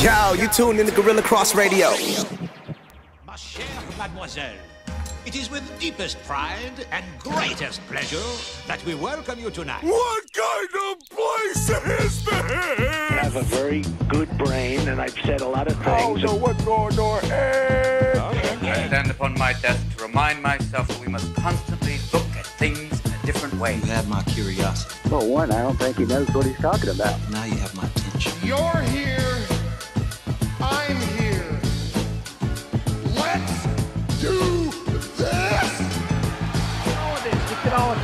Yo, you tuned in to Guerilla Cross Radio. Ma chère mademoiselle, it is with deepest pride and greatest pleasure that we welcome you tonight. What kind of place is this? I have a very good brain, and I've said a lot of Oh, things. so what's going on? I stand upon my desk to remind myself that we must constantly look at things in a different way. You have my curiosity. Well, one, I don't think he knows what he's talking about. Now you have my attention. You're here. I'm here. Let's do this.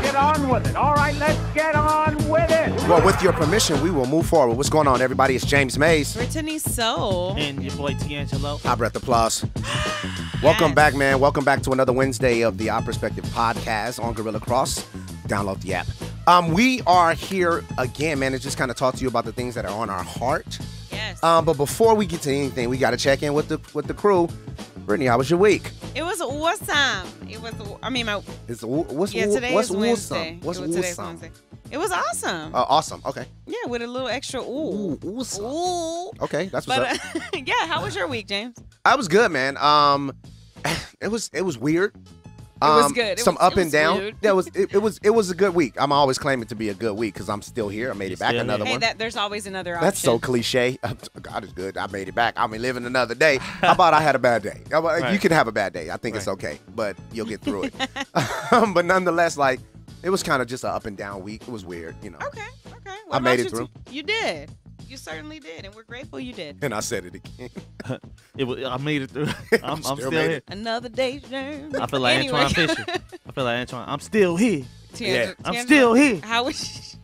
Get on with it. All right, let's get on with it. Well, with your permission, we will move forward. What's going on, everybody? It's James Mays. Brittany Soul. And your boy D'Angelo. Hi, Breath Applause. Welcome back, man. Welcome back to another Wednesday of the Our Perspective podcast on Guerilla Cross. Download the app. We are here again, man, to just kind of talk to you about the things that are on our heart. Yes. But before we get to anything, we got to check in with the crew. Brittany, how was your week? It was awesome. It was. I mean, my. It's what's Today what's is Wednesday. What's Today's awesome? Wednesday. It was awesome. Awesome. Okay. Yeah, with a little extra ooh. Awesome. Ooh. Okay, that's what's But up. yeah, how was your week, James? I was good, man. It was weird. It was good. Some up and down. weird. Yeah, it was a good week. I'm always claiming to be a good week because I'm still here. I made it back still another here. one. There's always another option. That's so cliche. God is good. I made it back. I mean, living another day. How about I had a bad day? Right. You can have a bad day. I think it's okay, but you'll get through it. But nonetheless, like, it was kind of just an up and down week. It was weird, you know. Okay. What I made about it through. You did. You certainly did, and we're grateful you did. And I said it again. I made it through. I'm still made here. it. Another day, James. I feel like Anyway. Antoine Fisher. I feel like Antoine. I'm still here. Yeah. I'm still here. How was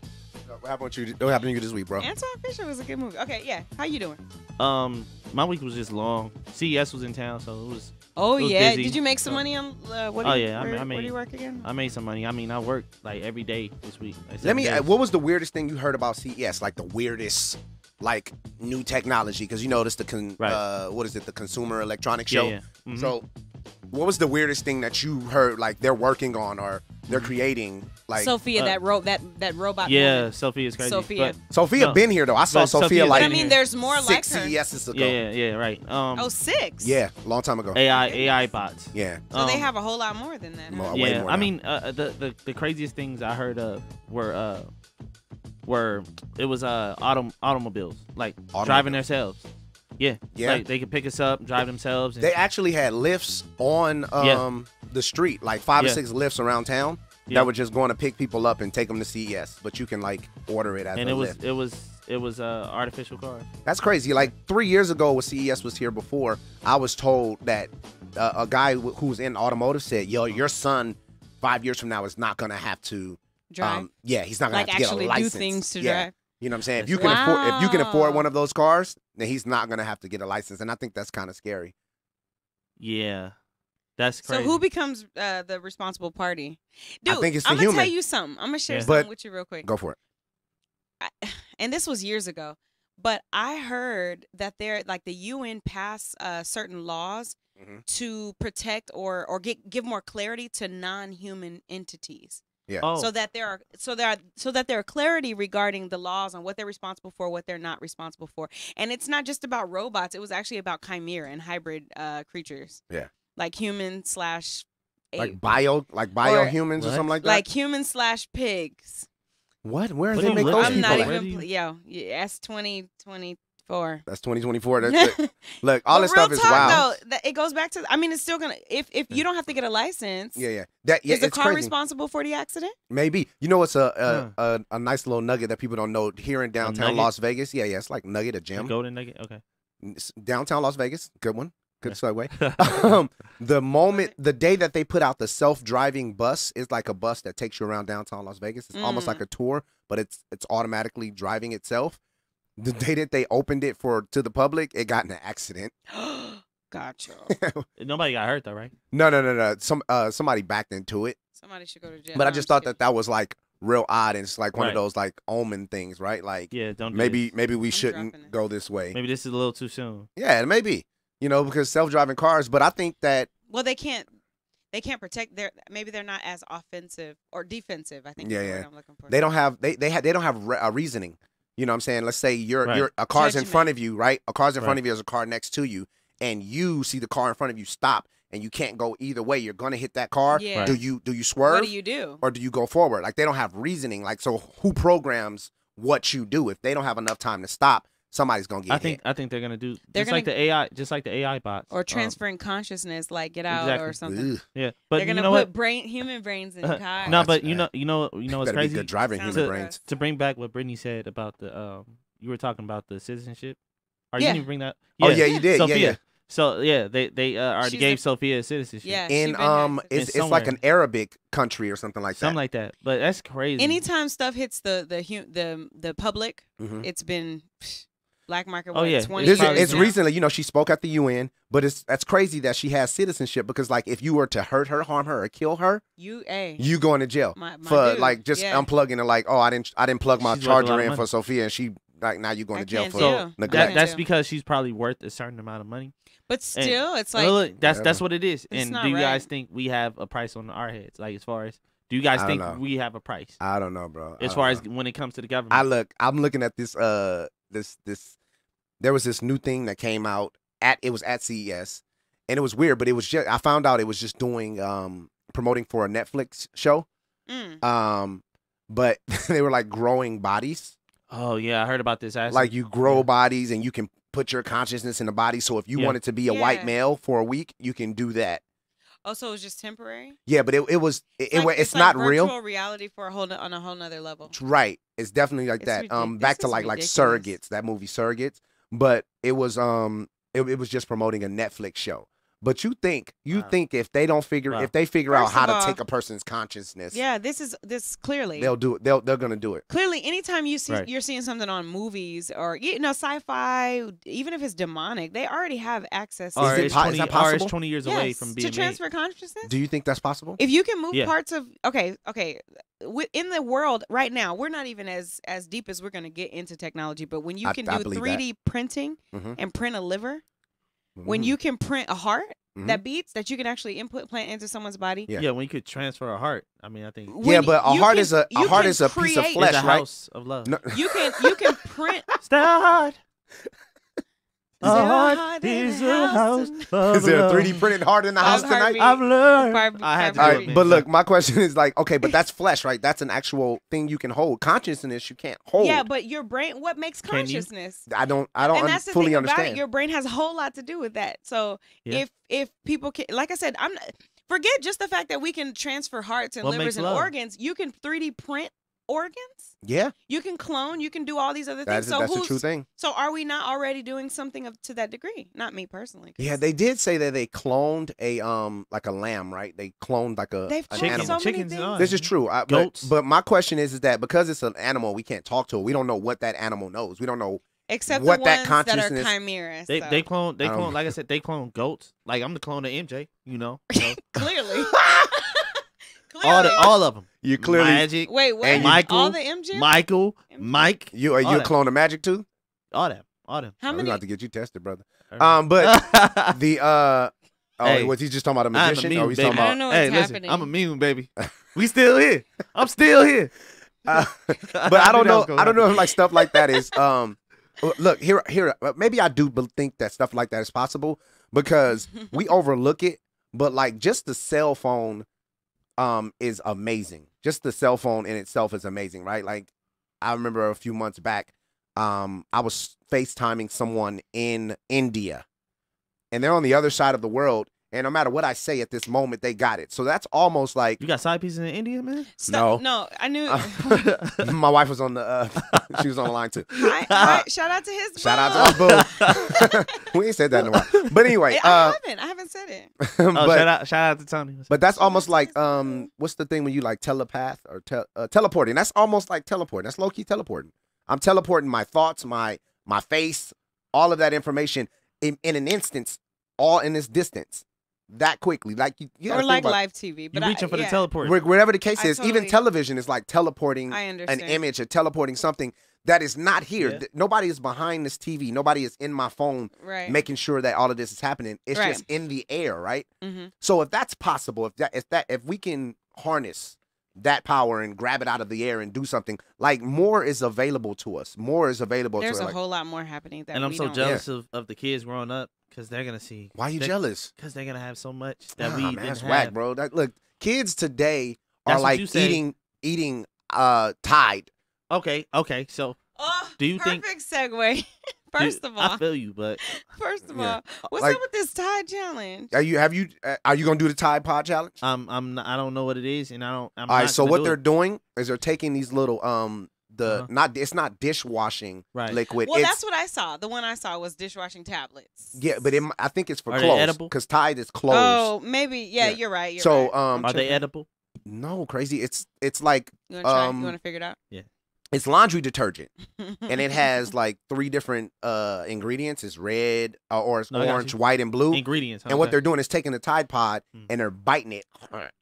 What happened to you this week, bro? Antoine Fisher was a good movie. Okay, yeah. How you doing? My week was just long. CES was in town, so it was. Oh, It was yeah. busy. Did you make some money on what? Oh, yeah, I Where made- do you work again? I made some money. I mean, I worked like every day this week. Like Let me. 7 days. What was the weirdest thing you heard about CES? Like the weirdest, like new technology? Because you know this Right. what is it? The Consumer Electronics Show. Yeah. Mhm. So, what was the weirdest thing that you heard? Like they're working on or they're creating? Like Sophia, that robot. Yeah, woman. Sophia is crazy. Sophia. But, Sophia No. been here though. I saw But Sophia Sophia's like But I been mean, here. there's more like 6 her. CESs ago. yeah, right. Oh, 6? Yeah, long time ago. AI bots. Yeah. So they have a whole lot more than that. Huh? More. way Yeah, more I now. mean, the craziest things I heard of were it was automobiles, like driving themselves. Yeah, Yeah. like they could pick us up, drive themselves. And, They actually had lifts on the street, like 5 or Yeah. 6 lifts around town Yeah. that were just going to pick people up and take them to CES. But you can like order it as and a it lift. was artificial cars. That's crazy. Like 3 years ago when CES was here before, I was told that a guy who's in automotive said, yo, your son 5 years from now is not going to have to Drive. he's not going Like to have to get a actually do license. things to Yeah. drive. You know what I'm saying? If Wow. you can afford one of those cars, then he's not going to have to get a license. And I think that's kind of scary. Yeah, that's So crazy. who becomes the responsible party? Dude, I think it's the I'm gonna human. tell you something. I'm gonna share Yeah. something But- with you real quick. Go for it. And this was years ago, but I heard that the UN passed certain laws Mhm. to protect or give more clarity to non-human entities. Yeah. Oh, So that there are clarity regarding the laws on what they're responsible for, what they're not responsible for, and it's not just about robots. It was actually about chimera and hybrid creatures. Yeah. Like human slash Like biohumans or What? something like that? like human slash pigs. What? Where What did they do make you those look I'm people not at? Where even. do you- Yeah, that's 2024. That's 2024. Look, all But this real stuff is talk, wild. though, it goes back to. I mean, it's still gonna. If you don't have to get a license, Yeah. is the It's car crazy. responsible for the accident? Maybe. You know, it's a nice little nugget that people don't know here in downtown nugget? Las Vegas. Yeah, it's like Nugget, a the gym. golden nugget. Okay. It's downtown Las Vegas. Good one. Good segue. The day that they put out the self-driving bus is like a bus that takes you around downtown Las Vegas. It's almost like a tour, but it's automatically driving itself. The day that they opened it to the public, it got in an accident. Gotcha. Nobody got hurt though, right? No. Somebody backed into it. Somebody should go to jail. But I No, just I'm thought that was like real odd, and it's like one of Right. those like omen things, right? Like Yeah, don't do maybe this. we dropping shouldn't it. go this way. Maybe this is a little too soon. Yeah, maybe. You know, because self-driving cars. But I think that Well, they can't protect their. Maybe they're not as offensive or defensive. I think. Yeah, is the yeah. word I'm looking for. they don't have reasoning. You know what I'm saying? Let's say you're a car's in Judgment. front of you, right? A car's in front Right. of you, there's a car next to you, and you see the car in front of you stop, and you can't go either way. You're gonna hit that car. Yeah. Right. Do you swerve? What do you do? Or do you go forward? Like, they don't have reasoning. Like, so who programs what you do? If they don't have enough time to stop, somebody's gonna get hit. I think they're gonna do They're just like the AI bots Or transferring consciousness, like Get Out exactly. or something. Ugh. Yeah, but They're you gonna know what? put human brains in cars. No, That's but bad. you know what's Better be crazy? good driving Sounds human good. brains. To bring back what Brittany said about the you were talking about the citizenship. Or Yeah. you didn't bring that? Oh yeah, you did. Sophia. Yeah, So yeah, they already She's gave a- Sophia citizenship. Yeah. yeah. she been had It's citizenship. like somewhere. an Arabic country or something like Something that. like that. But that's crazy. Anytime stuff hits the public, Mhm. it's been black market. Oh, what, yeah. 20 This is- years It's now? recently, she spoke at the UN, but that's crazy that she has citizenship because, like, if you were to hurt her, harm her, or kill her, you going to jail My for dude, like just yeah. unplugging and like, oh, I didn't plug my She's worth a lot charger of in money. for Sophia, and she like now you going I to jail can't for deal. So neglect. Yeah. that's too. because she's probably worth a certain amount of money. But still, it's like Look, that's Whatever. what it is. It's And not do you guys right. think we have a price on our heads? Like, as far as do you guys I think don't know. we have a price I don't know, bro. I as don't far know. as when it comes to the government? I'm looking at this this there was this new thing that came out it was at CES, and it was weird, but it was just I found out it was just doing promoting for a Netflix show. But they were like growing bodies. Oh yeah, I heard about this. Actually. Like, you grow Yeah. bodies and you can put your consciousness in the body. So if you Yeah. wanted to be a Yeah. white male for a week, you can do that. also it's just temporary. Yeah, but it's like not virtual real. reality for on a whole nother level. Right. It's definitely like It's that. ridic- Back this to is like ridiculous. Surrogates, that movie Surrogates. But it was it was just promoting a Netflix show. But you think Wow. if they don't figure Wow. if they figure out First how of to all- take a person's consciousness, Yeah, this clearly. they'll do it. They're gonna do it. Clearly, anytime you see Right. you're seeing something on movies or sci-fi, even if it's demonic, they already have access. Or Is it it's po- is 20 that or possible? it's 20 years away Yes, from being to transfer consciousness. Do you think that's possible? If you can move Yeah. parts of okay, in the world right now, we're not even as deep as we're going to get into technology. But when you I can do believe 3D printing Mhm. and print a liver, when Mhm. you can print a heart Mhm. that beats that you can actually plant into someone's body. Yeah. Yeah, when you could transfer a heart. I mean, I think Yeah, when but a you heart can- is a you heart can is a piece of create- flesh, it's a right? house of love. No, You can print. Start. Is there a heart heart in is the a house house of is there a love. 3D printed heart in the house tonight? heartbeat. I've learned. Fire- I had to fire do All it, right, man. but look, my question is like, okay, but that's flesh, right? That's an actual thing you can hold. Consciousness you can't hold. Yeah, but your brain, what makes Can you? consciousness? I don't And that's the fully thing about understand. it. Your brain has a whole lot to do with that. So Yeah. if people can, like I said, forget just the fact that we can transfer hearts and What livers makes and love? organs. You can 3D print organs. Yeah, You can clone. You can do all these other things. that's a true thing. So are we not already doing something to that degree? Not me personally. 'cause Yeah, they did say that they cloned a like a lamb, right? They cloned like They've an cloned animal. so many Chickens and things. all. This is true. But, Goats. but my question is that because it's an animal, we can't talk to it. We don't know what that animal knows. We don't know. Except what the that ones that are consciousness- chimeras. They so. they clone I don't- like I said, they clone goats. Like I'm the clone of MJ, you know. Clearly. all of them. You clearly Magic, Wait, what? And you- Michael, all the MJ? Michael, MJ? Mike, you are you all a that. clone of Magic too? all them. How We're many? gonna have to get you tested, brother. But But the Hey, was he just talking about a I'm a magician? meme, Or he's baby. talking I about don't know what's hey, listen, happening. I'm a meme, baby. We still here. I'm still here. but I don't know. I don't know if If like stuff like that is. Look here. Maybe I do think that stuff like that is possible because we overlook it. But like just the cell phone, is amazing. Just the cell phone in itself is amazing, right? Like I remember a few months back, I was FaceTiming someone in India, and they're on the other side of the world. And no matter what I say at this moment, they got it. So that's almost like you got side pieces in India, man. Stop. No, I knew. my wife was on the. She was on the line too. Hi, shout out to his. Shout out to my boo. We ain't said that in a while. But anyway, I haven't said it. Oh, but, shout out to Tony. but that's almost like what's the thing when you like telepath or teleporting? That's almost like teleporting. That's low key teleporting. I'm teleporting my thoughts, my face, all of that information in an instance, all in this distance, that quickly. Like you gotta Or think like about- live TV. But You reaching for the yeah. teleport. Wherever the case I is, even totally- television is like teleporting I an understand. image or teleporting something that is not here. Yeah. Nobody is behind this TV. Nobody is in my phone Right. making sure that all of this is happening. It's Right. just in the air, right? Mm-hmm. So if that's possible, if we can harness that power and grab it out of the air and do something. Like more is available to us. More is available There's to us. a whole lot more happening that And I'm we so don't. jealous of the kids growing up because they're gonna see. Why are you jealous? Because they're gonna have so much that Nah, we man, didn't that's have. whack, bro. Look, kids today That's are what like you say. eating Tide. Okay. So Oh, do you think? perfect segue. First of all, I feel you, but first of Yeah. all, what's Like- up with this Tide challenge? Are you gonna do the Tide Pod challenge? I'm not, I don't know what it is, and I'm All right. not So gonna what do they're it. doing is they're taking these little Uh-huh. it's not dishwashing Right. liquid. Well, it's, that's what I saw. The one I saw was dishwashing tablets. yeah, but I think it's for Are they clothes edible? because Tide is clothes. Oh, maybe. Yeah, Yeah. you're right. You're So right. are Are they edible? No, crazy. It's like You want to try? um, You want to figure it out? it's laundry detergent. And it has like 3 different ingredients. It's red or it's No, I got orange, you. white, and blue. Ingredients. And what they're doing is taking the Tide Pod Mm. and they're biting it,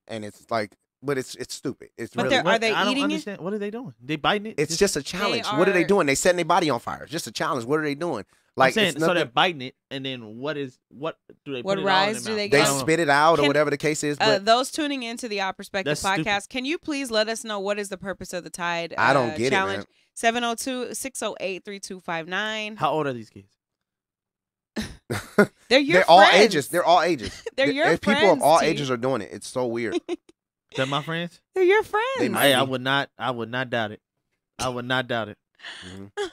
and it's like, but it's stupid. It's But really. they're- are they I don't eating it? understand. What are they doing? They biting it? It's just a challenge. They What are they are- doing? They setting their body on fire. It's just a challenge. What are they doing? I'm Like saying, it's so they're nothing. biting it, and then what do they What put it all in rise their do they mouth? They I I don't know. spit it out or Can- whatever the case is. But Those tuning into the Our Perspective That's stupid. podcast, can you please let us know what is the purpose of the Tide I don't get it, challenge? man. 702-608-3259. How old are these kids? They're your they're all friends. ages. They're all ages. They're your People of friends, all T. ages are doing it. It's so weird. They're my friends. They're your friends. They might Hey, be. I would not doubt it. I would not doubt it. Mhm. I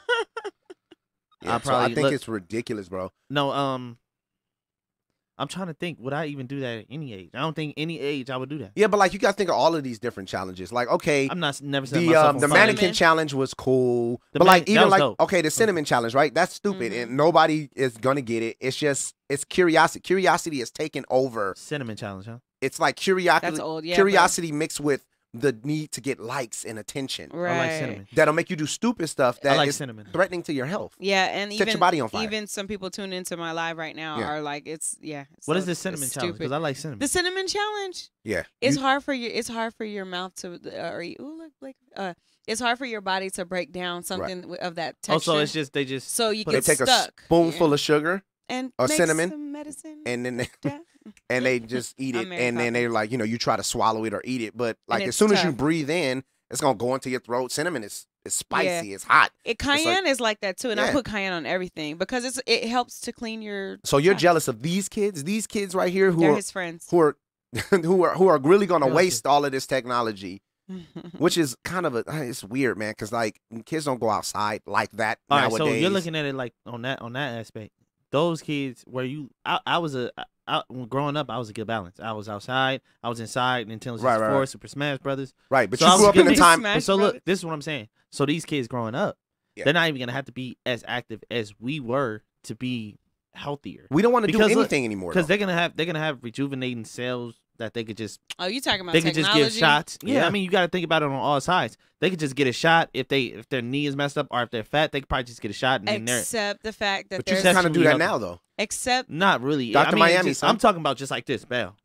Yeah, so probably I think look- it's ridiculous, bro. No, I'm trying to think. Would I even do that at any age? I don't think any age I would do that. Yeah, but like you got to think of all of these different challenges. Like, okay, I'm not never set the myself on the fire. mannequin Cinnamon. challenge was cool, The but like that even was like dope. okay, the cinnamon challenge, right? That's stupid, Mhm. and nobody is gonna get it. It's just it's curiosity. Curiosity is taken over. Cinnamon challenge, huh? It's like curiosity. That's old, yeah. Curiosity mixed with the need to get likes and attention. Right. I like cinnamon. That'll make you do stupid stuff I that like is cinnamon. threatening to your health. Yeah, and Set your even body on fire. even some people tune into my live right now Yeah. are like, it's What so is this cinnamon it's challenge? stupid. Because I like cinnamon. The cinnamon challenge. Yeah, It's You- hard for your mouth to it's hard for your body to break down something of that texture. Also, it's just they just so you they get take a stuck. spoonful of sugar and or make cinnamon, some medicine. and then they, Yeah. and they just eat it, I'm Mary and then they're like, you try to swallow it or eat it, but like as it's soon as you tough. breathe in, it's gonna go into your throat. Cinnamon is spicy. Yeah. It's hot. Cayenne is like that too, and I Yeah. put cayenne on everything because it helps to clean your. So you're tongue. jealous of these kids right here They're his friends. who are who are really gonna Real waste all of this technology, which is kind of it's weird, man, because like kids don't go outside like that all right. nowadays. So you're looking at it like on that aspect. Those kids where growing up, I was a good balance. I was outside, I was inside, Nintendo 64, right. Super Smash Brothers. right, but So you I grew was up in a getting- time. Smash So Brothers. look, this is what I'm saying. So these kids growing up, Yeah. they're not even gonna have to be as active as we were to be healthier. We don't want to do Because look, anything anymore. Because though. they're gonna have rejuvenating cells that they could just Oh, you talking about they could technology? just give shots. Yeah, Yeah. I mean you got to think about it on all sides. They could just get a shot if their knee is messed up or if they're fat. They could probably just get a shot and then they're Except the fact that But you there's kind of do that Sexually now, though. except not really. Dr. I mean, Miami, just, son. I'm talking about just like this, Bell.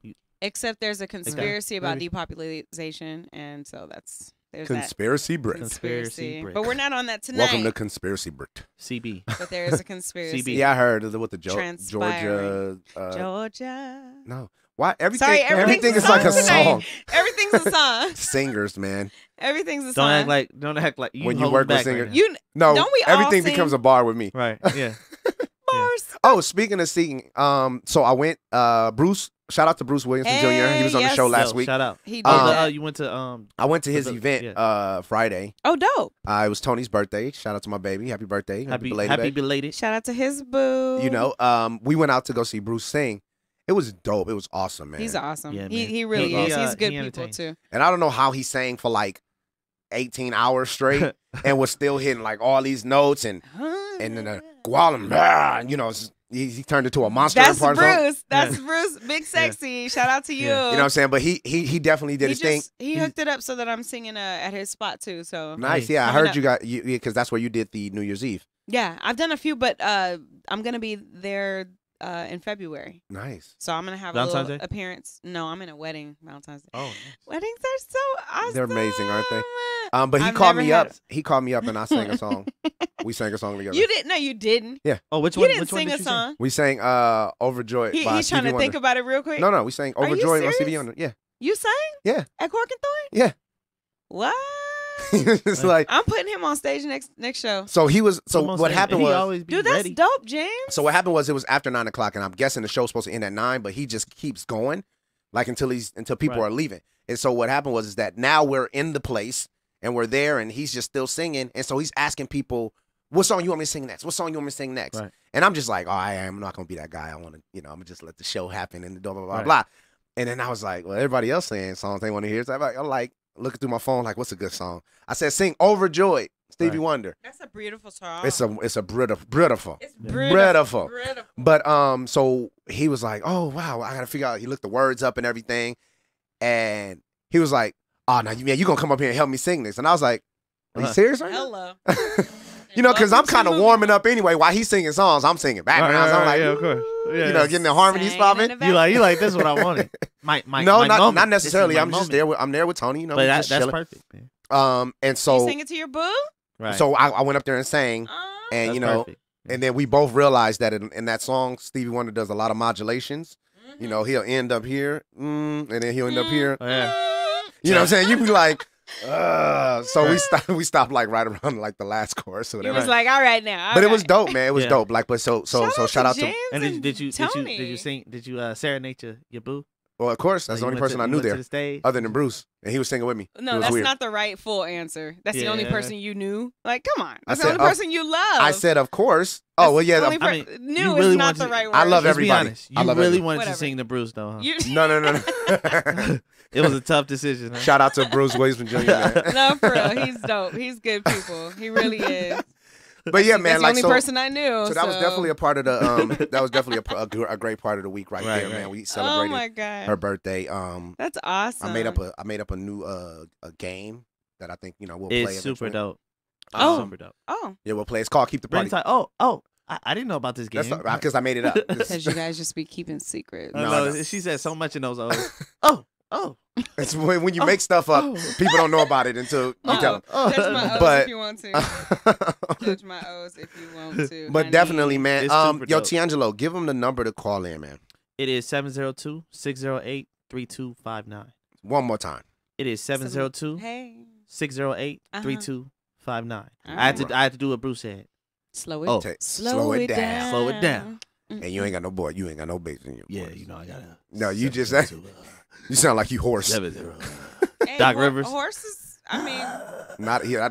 except there's a conspiracy about Maybe. depopulation, and so there's that Conspiracy Brit. Conspiracy Brit. But we're not on that tonight. Welcome to Conspiracy Brit. CB. But there is a conspiracy. CB. Yeah, I heard with the Georgia. Transpiring. Georgia. No, why everything? Sorry, everything is a like a song tonight. song. Everything's a song. Singers, man. Everything's a Don't song. act like you When you hold work with back singers. right now. You No, Don't we all everything sing? becomes a bar with me. Right. Yeah. bars. Oh, speaking of singing, so I went. Bruce, shout out to Bruce Williamson Jr. He was on the Hey, show yes. last Yo, week. Shout out. He did. Oh, you went to I went to his the- event yeah. Friday. Oh, dope. It was Tony's birthday. Shout out to my baby. Happy birthday. happy belated. belated. Shout out to his boo. You know, we went out to go see Bruce sing. It was dope. It was awesome, man. He's awesome. Yeah, he man. really He, is. He's he good people entertains. too. And I don't know how he sang for like 18 hours straight and was still hitting like all these notes and then Gualam, you know, he turned into a monster. That's in part of the song. Bruce. That's Bruce. Big sexy. Shout out to you. Yeah. You know what I'm saying? But he definitely did He his thing. He hooked it up so that I'm singing at his spot too. So Nice. Nice. Yeah, I Coming heard up. you got you because that's where you did the New Year's Eve. yeah, I've done a few, but I'm gonna be there in February. Nice. So I'm gonna have a Valentine's little Day? appearance. No, I'm in a wedding Valentine's Day. Oh, Weddings are so awesome. They're amazing, aren't they? But he I've called never me had up. He called me up and I sang a song. We sang a song together. You didn't? No, you didn't. oh, which You one? didn't which one sing did a you song. We sang Overjoyed by He's trying Stevie to think Wonder. about it real quick. No, we sang Are you Overjoyed by Stevie serious? Wonder. Yeah. You sang? Yeah. At Cork and Thorn? Yeah. What? It's like I'm putting him on stage next show. so he was. So Almost what like- happened he was. always be Dude, that's ready. dope, James. So what happened was it was after 9 o'clock, and I'm guessing the show's supposed to end at 9, but he just keeps going, like until people Right. are leaving. And so what happened was is that now we're in the place and we're there, and he's just still singing, and so he's asking people, "What song you want me to sing next? What song you want me to sing next?" Right. And I'm just like, "Oh, I'm not gonna be that guy. I want to, I'm gonna just let the show happen and blah blah blah Right. blah." And then I was like, "Well, everybody else saying songs they want to hear." So I'm like looking through my phone, like, "What's a good song?" I said, "Sing Overjoyed, Stevie Right. Wonder." That's a beautiful song. It's a beautiful. It's beautiful. beautiful. But so he was like, "Oh wow, I gotta figure out." He looked the words up and everything, and he was like, "Oh, now you gonna come up here and help me sing this?" And I was like, "Are you serious right now?" Hello. Because I'm kind of warming up anyway. While he's singing songs, I'm singing backgrounds. I'm like, yeah, of course. Yeah, getting the harmonies Sang popping. in the You like this is what I wanted. My No, my not moment. This is necessarily. my I'm just moment. there. I'm there with Tony. But we that, just that's chilling. perfect, man. And You so sing it to your boo? Right. so I went up there and sang, and That's perfect. and then we both realized that in that song, Stevie Wonder does a lot of modulations. He'll end up here, and then he'll end up here. Oh, yeah. You know what I'm saying? You be like, so we stopped like right around like the last chorus or He whatever. was like, all right now. But it was dope, man. It was Yeah. dope. Like, but so shout out to. James And did you Tony. sing? Did you serenade your boo? Well, of course, that's Like, the you only went person to- I you knew went to there, the stage? other than Bruce, and he was singing with me. No, it was that's weird. not the right full answer. That's the only Yeah. person you knew. Like, come on. That's said, the only person you love. I said, of course. Oh well, yeah. Only I mean, knew you is really not wanted the to- right word. I love Let's be everybody. honest. I You love really everybody. wanted Whatever. to sing the Bruce though, huh? You, It was a tough decision. Huh? Shout out to Bruce Williams Jr. Man. no, for real. He's dope. He's good people. He really is. But yeah, man, That's the like only so. person I knew. So that was definitely a part of the. That was definitely a great part of the week right, Right, there, man. right. We Oh celebrated my god. her birthday. That's awesome. I made up a new a game that I think we'll play. It's super eventually. dope. Oh. Super dope. Oh, Yeah, we'll play. It's called Keep the Party. Brittany's like, oh, I didn't know about this game. That's because I made it up. because you guys just be keeping secrets. I No, know, no. she said so much in those O's. Oh. It's when you make stuff up, people don't know about it until you tell them. Judge my O's But- if you want to. Judge my O's if you want to. But honey. definitely, man. It's super Yo, dope. Tiangelo, give them the number to call in, man. It is 702-608-3259. One more time. It is 702-608-3259. Hey, I had to do what Bruce said. slow it. Oh. Slow it down. Slow it down. And you ain't got no boy. You ain't got no bass in your voice. I gotta. No, you just you sound like you horse. 70. Hey, Doc Rivers. Horses. I mean,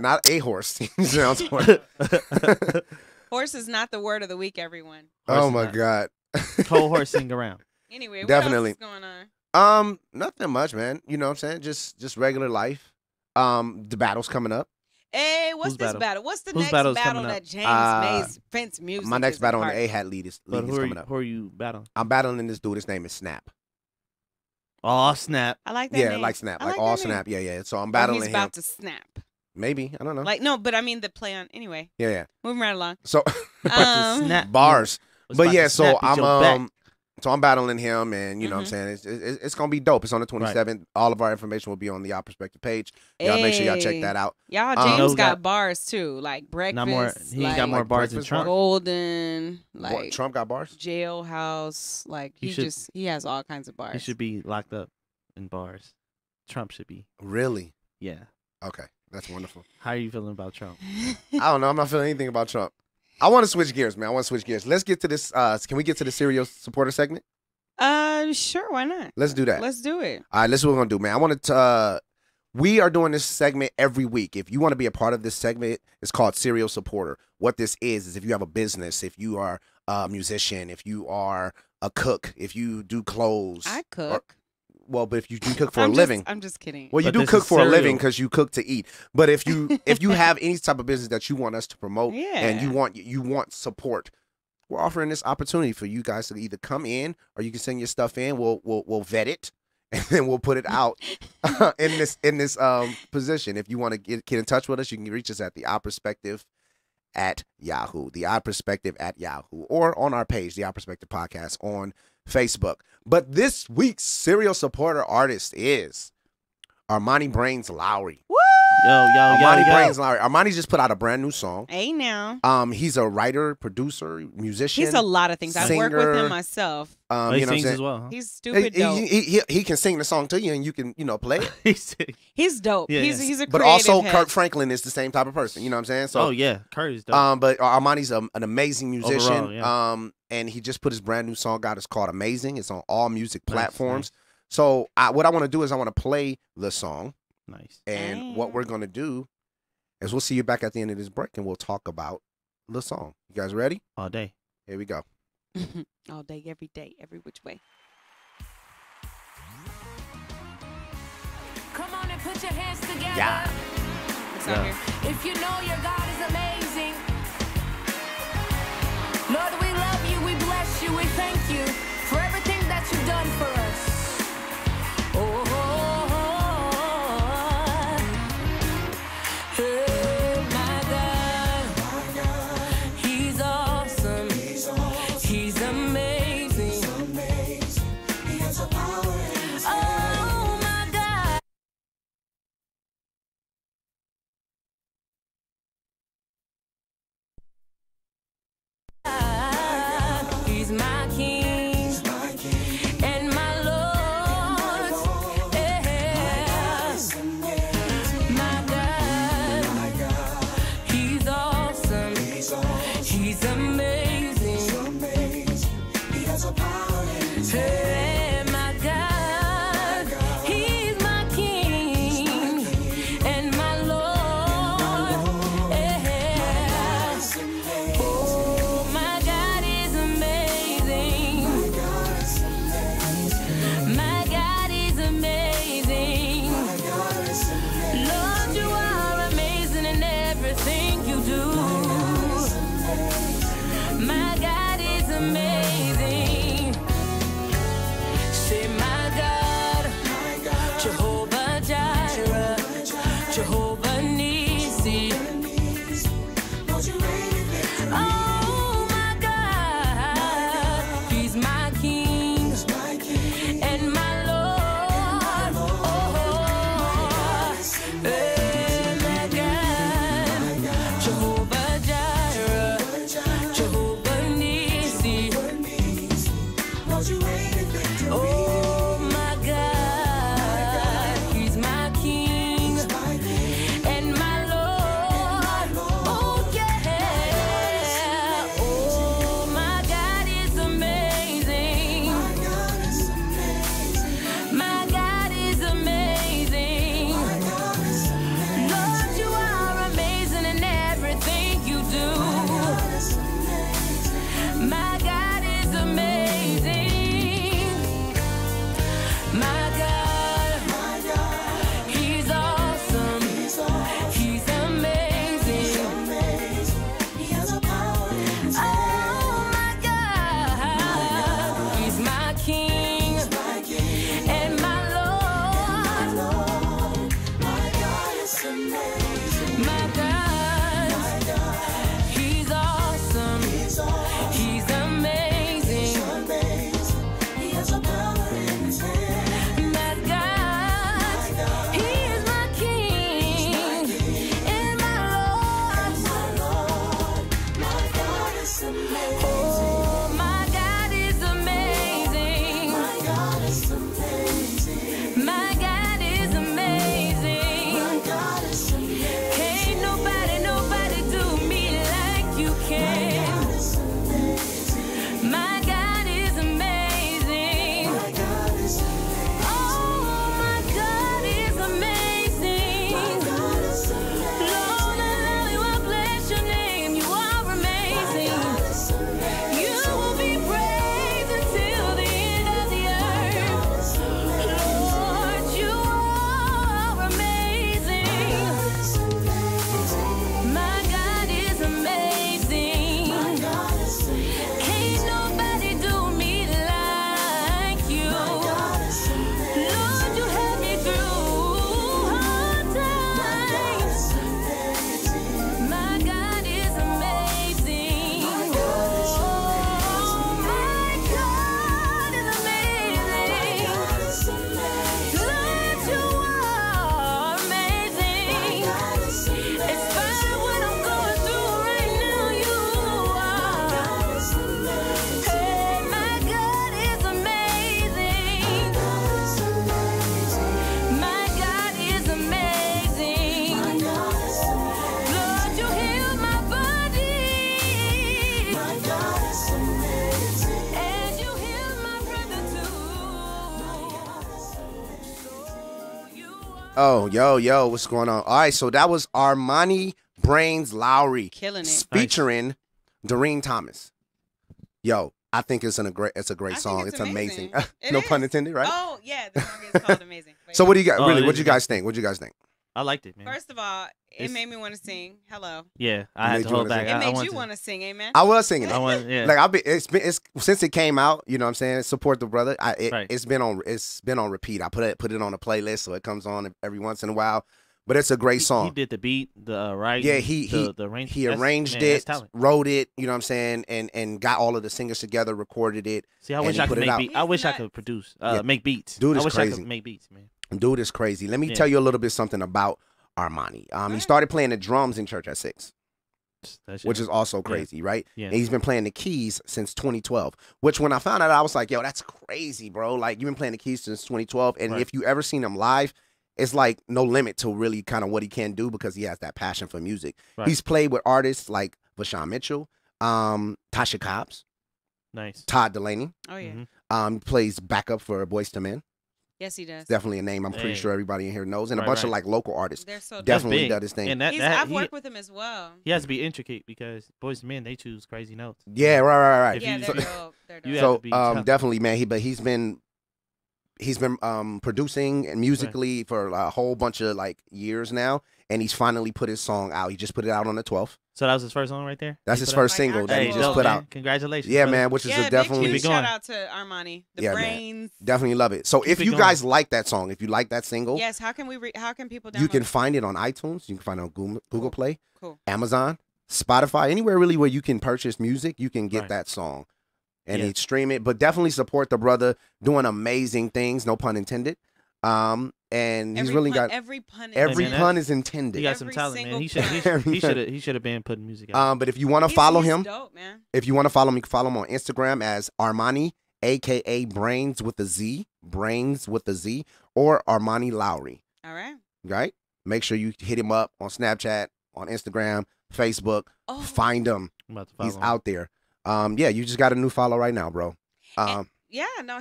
Not a horse. He sounds horse. horse is not the word of the week, everyone. Oh my God. Whole horse sing around. Anyway, Definitely. what else is going on? Nothing much, man. You know what I'm saying? Just regular life. The battle's coming up. Hey, what's Whose this battle? battle? What's the Whose next battle's battle coming up? that James Mays Fence Music? My next is a battle on part the of? A-Hat league is But coming up. who are you battling? I'm battling this dude. His name is Snap. Oh, snap. I like that Yeah, name. like Snap. I Like that all name. Snap. Yeah. So I'm Oh, battling he's him. about to snap. Maybe. I don't know. Like no, but I mean the play on. Anyway, Yeah. moving right along. So Snap. bars. Was But about yeah, to so snap at your back. I'm battling him, and you know what I'm Mm-hmm. saying it's gonna be dope. It's on the 27th. All of our information will be on the Our Perspective page. Y'all make sure y'all check Hey. that out. Y'all, Um, James Those got got- bars too, like breakfast. Not more. He ain't got like more bars than breakfast Trump. Golden, What, like Trump got bars? Jailhouse. Like He he has all kinds of bars. He should be locked up in bars. Trump should be. Really? Yeah. Okay, that's wonderful. How are you feeling about Trump? I don't know. I'm not feeling anything about Trump. I want to switch gears, man. I want to switch gears. Let's get to this. Can we get to the serial supporter segment? Sure, why not? Let's do that. Let's do it. All right, this is what we're gonna do, man. I wanted to. We are doing this segment every week. If you want to be a part of this segment, it's called Serial Supporter. What this is if you have a business, if you are a musician, if you are a cook, if you do clothes. I cook. Well, but if you do cook for a I'm living. I'm just kidding. Well, you But do this cook is for a living cereal. because you cook to eat. But if you have any type of business that you want us to promote and you want support, we're offering this opportunity for you guys to either come in or you can send your stuff in. We'll vet it and then we'll put it out in this position. If you want to get in touch with us, you can reach us at the Our Perspective at Yahoo, the Our Perspective at Yahoo, or on our page, the Our Perspective Podcast on Facebook. But this week's serial supporter artist is Armani Brains Lowry. Woo! Armani Brains. Armani just put out a brand new song. Hey now. He's a writer, producer, musician. He's a lot of things. I work with him myself. You know he what I'm sings saying? as well. Huh? He's stupid dope. He can sing the song to you, and you can play it. He's dope. Yeah, he's a creative But also, head. Kirk Franklin is the same type of person. You know what I'm saying? So, Kurt is dope. but Armani's an amazing musician. Overall, and he just put his brand new song out. It's called Amazing. It's on all music platforms. Nice. So what I want to do is I want to play the song. Nice. And what we're gonna do is we'll see you back at the end of this break, and we'll talk about the song. You guys ready? All day. Here we go. All day, every which way. Come on and put your hands together. Yeah. What's out here? If you know your God is amazing. Lord, we love you, we bless you, we thank you for everything that you've done for us. Oh, hey, my God. He's awesome. He's amazing. He has a power in his hand. Oh, my God. He's my king, and my Oh, yo, what's going on? All right, so that was Armani Brains Lowry. Killing it. Featuring Doreen Thomas. Yo, I think it's a great song. It's amazing. No pun intended, right? Oh, yeah, the song is called Amazing. Wait. So what do you got? Really, what do you guys think? What do you guys think? I liked it, man. First of all, it made me want to sing. Hello. Yeah, I had to hold back. It made you want to sing, amen? I was singing it. Yeah. Like it's since it came out. You know what I'm saying? Support the brother. It's been on repeat. I put it on a playlist, so it comes on every once in a while. But it's a great song. He did the beat, the right. Yeah, he arranged it, wrote it. You know what I'm saying, and got all of the singers together, recorded it. See, I wish I could make beats. I wish I could produce, make beats. Dude, I wish crazy. I could make beats, man. Dude is crazy. Let me tell you a little bit something about Armani. He started playing the drums in church at 6, which is also crazy, right? Yeah. And he's been playing the keys since 2012, which when I found out, I was like, yo, that's crazy, bro. Like, you've been playing the keys since 2012, and if you ever seen him live, it's like no limit to really kind of what he can do because he has that passion for music. Right. He's played with artists like Vashawn Mitchell, Tasha Cobbs, nice, Todd Delaney. Oh, yeah. Plays backup for Boyz II Men. Yes, he does. Definitely a name I'm pretty sure everybody in here knows, and a bunch of like local artists. They're so definitely does his thing. And I've worked with him as well. He has to be intricate because Boyz II Men, they choose crazy notes. Yeah, right. Yeah, they're dope. They're dope. So definitely, man. He's been producing and musically for a whole bunch of like years now, and he's finally put his song out. He just put it out on the 12th. So that was his first song right there? That's his first single that he just put out. Congratulations. Yeah, man, which is a definitely big shout out to Armani. The Brains. Man, definitely love it. So if you guys like that song, if you like that single, yes, how can people download You can find it on iTunes, you can find it on Google Play, cool. Amazon, Spotify, anywhere really where you can purchase music, you can get that song. And he'd stream it, but definitely support the brother doing amazing things, no pun intended. And he's really got every pun is intended. He got some talent, man. He should have been putting music out. But if you want to follow him, dope, man. If you want to follow me, follow him on Instagram as Armani, aka Brains with a Z, or Armani Lowry. All right. Right? Make sure you hit him up on Snapchat, on Instagram, Facebook. Find him. I'm about to follow He's him. out there. Yeah, you just got a new follow right now, bro. Yeah, no,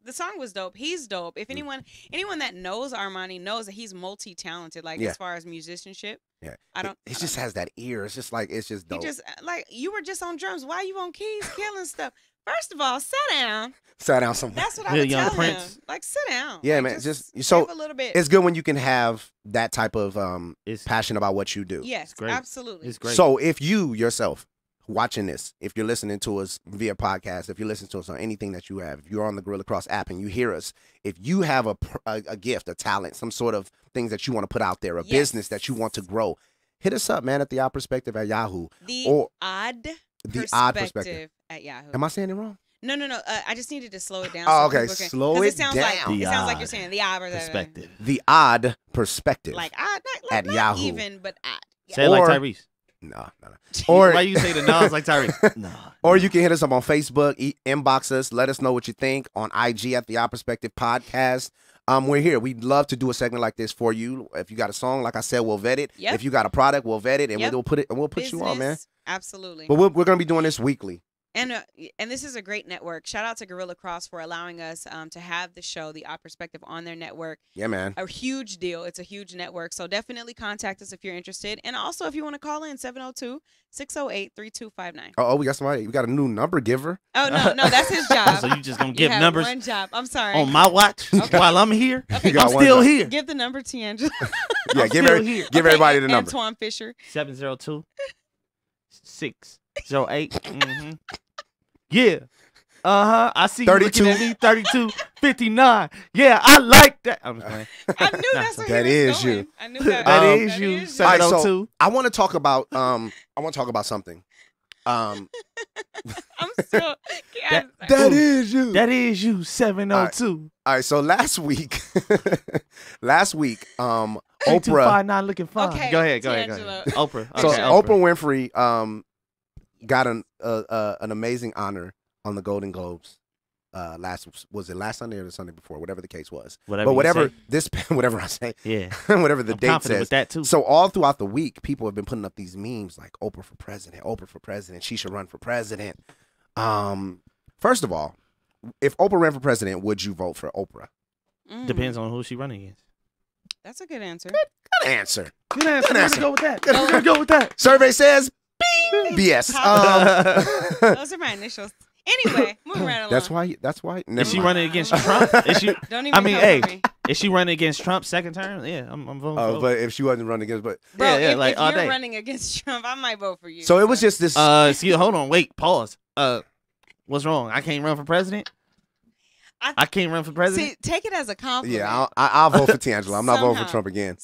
the song was dope. He's dope. If anyone that knows Armani knows that he's multi-talented, like as far as musicianship. Yeah. He just has that ear. It's just dope. He just like you were just on drums. Why you on keys killing stuff? First of all, sit down. Sit down somewhere. That's what I would tell him. Like, sit down. Yeah, like, man. Just so a little bit. It's good when you can have that type of passion about what you do. Yes, absolutely. It's great. So if you yourself watching this, if you're listening to us via podcast, if you're listening to us on anything that you have, if you're on the Guerilla Cross app and you hear us, if you have a gift, a talent, some sort of things that you want to put out there, a business that you want to grow, hit us up, man, at the Odd Perspective at Yahoo. The Odd Perspective at Yahoo. Am I saying it wrong? No. I just needed to slow it down. Oh, okay. Slow it down. It sounds like you're saying the Odd Perspective. The Odd Perspective. Like odd, at not Yahoo. even, but odd. Yeah. Say it like Tyrese. No. Or why you say the no's like Tyrese? No. Or you can hit us up on Facebook, inbox us, let us know what you think on IG at the Odd Perspective Podcast. We're here. We'd love to do a segment like this for you. If you got a song, like I said, we'll vet it. Yep. If you got a product, we'll vet it, and we'll put you on, man. Absolutely. But we're gonna be doing this weekly. And this is a great network. Shout out to Guerilla Cross for allowing us to have the show, The Odd Perspective, on their network. Yeah, man. A huge deal. It's a huge network. So definitely contact us if you're interested. And also, if you want to call in, 702-608-3259. Oh, we got somebody. We got a new number giver. Oh, no, that's his job. So you just going to give have numbers? One job. I'm sorry. On my watch while I'm here? Okay. I'm still here. Give the number to Angela. Yeah, give everybody the number. Antoine Fisher. 702-608. Yeah. I see 32. you looking at me. 3259. Yeah, I like that. I'm just playing. I knew that's what that he was is going. you. I knew that. That is you. All right, 702. so I want to talk about something. I'm so. That is you. That is you. 702. All right, so last week, Oprah. 3259 looking fine. Okay, Go ahead. Oprah. So Okay, Oprah Winfrey got an amazing honor on the Golden Globes. Last Sunday or the Sunday before, whatever the case was. Whatever I say, yeah, whatever the I'm date confident says. with that too. So all throughout the week, people have been putting up these memes like Oprah for president, she should run for president. First of all, if Oprah ran for president, would you vote for Oprah? Depends on who she running against. That's a good answer. Good answer. Good answer. Good Let's answer. go with that. Let's go with that. Survey says BS. Those are my initials. Anyway, moving right along. That's why. Never Is she mind. running against Trump? Is she? Don't even I mean, come hey, for me. is she running against Trump second term? Yeah, I'm voting for. Oh, but if she wasn't running against, but Bro, yeah, if, like, if all you're day. running against Trump, I might vote for you. so it was just this. See, hold on, wait, pause. What's wrong? I can't run for president. I can't run for president. See, take it as a compliment. Yeah, I'll vote for Tangela. I'm not voting for Somehow. Trump again.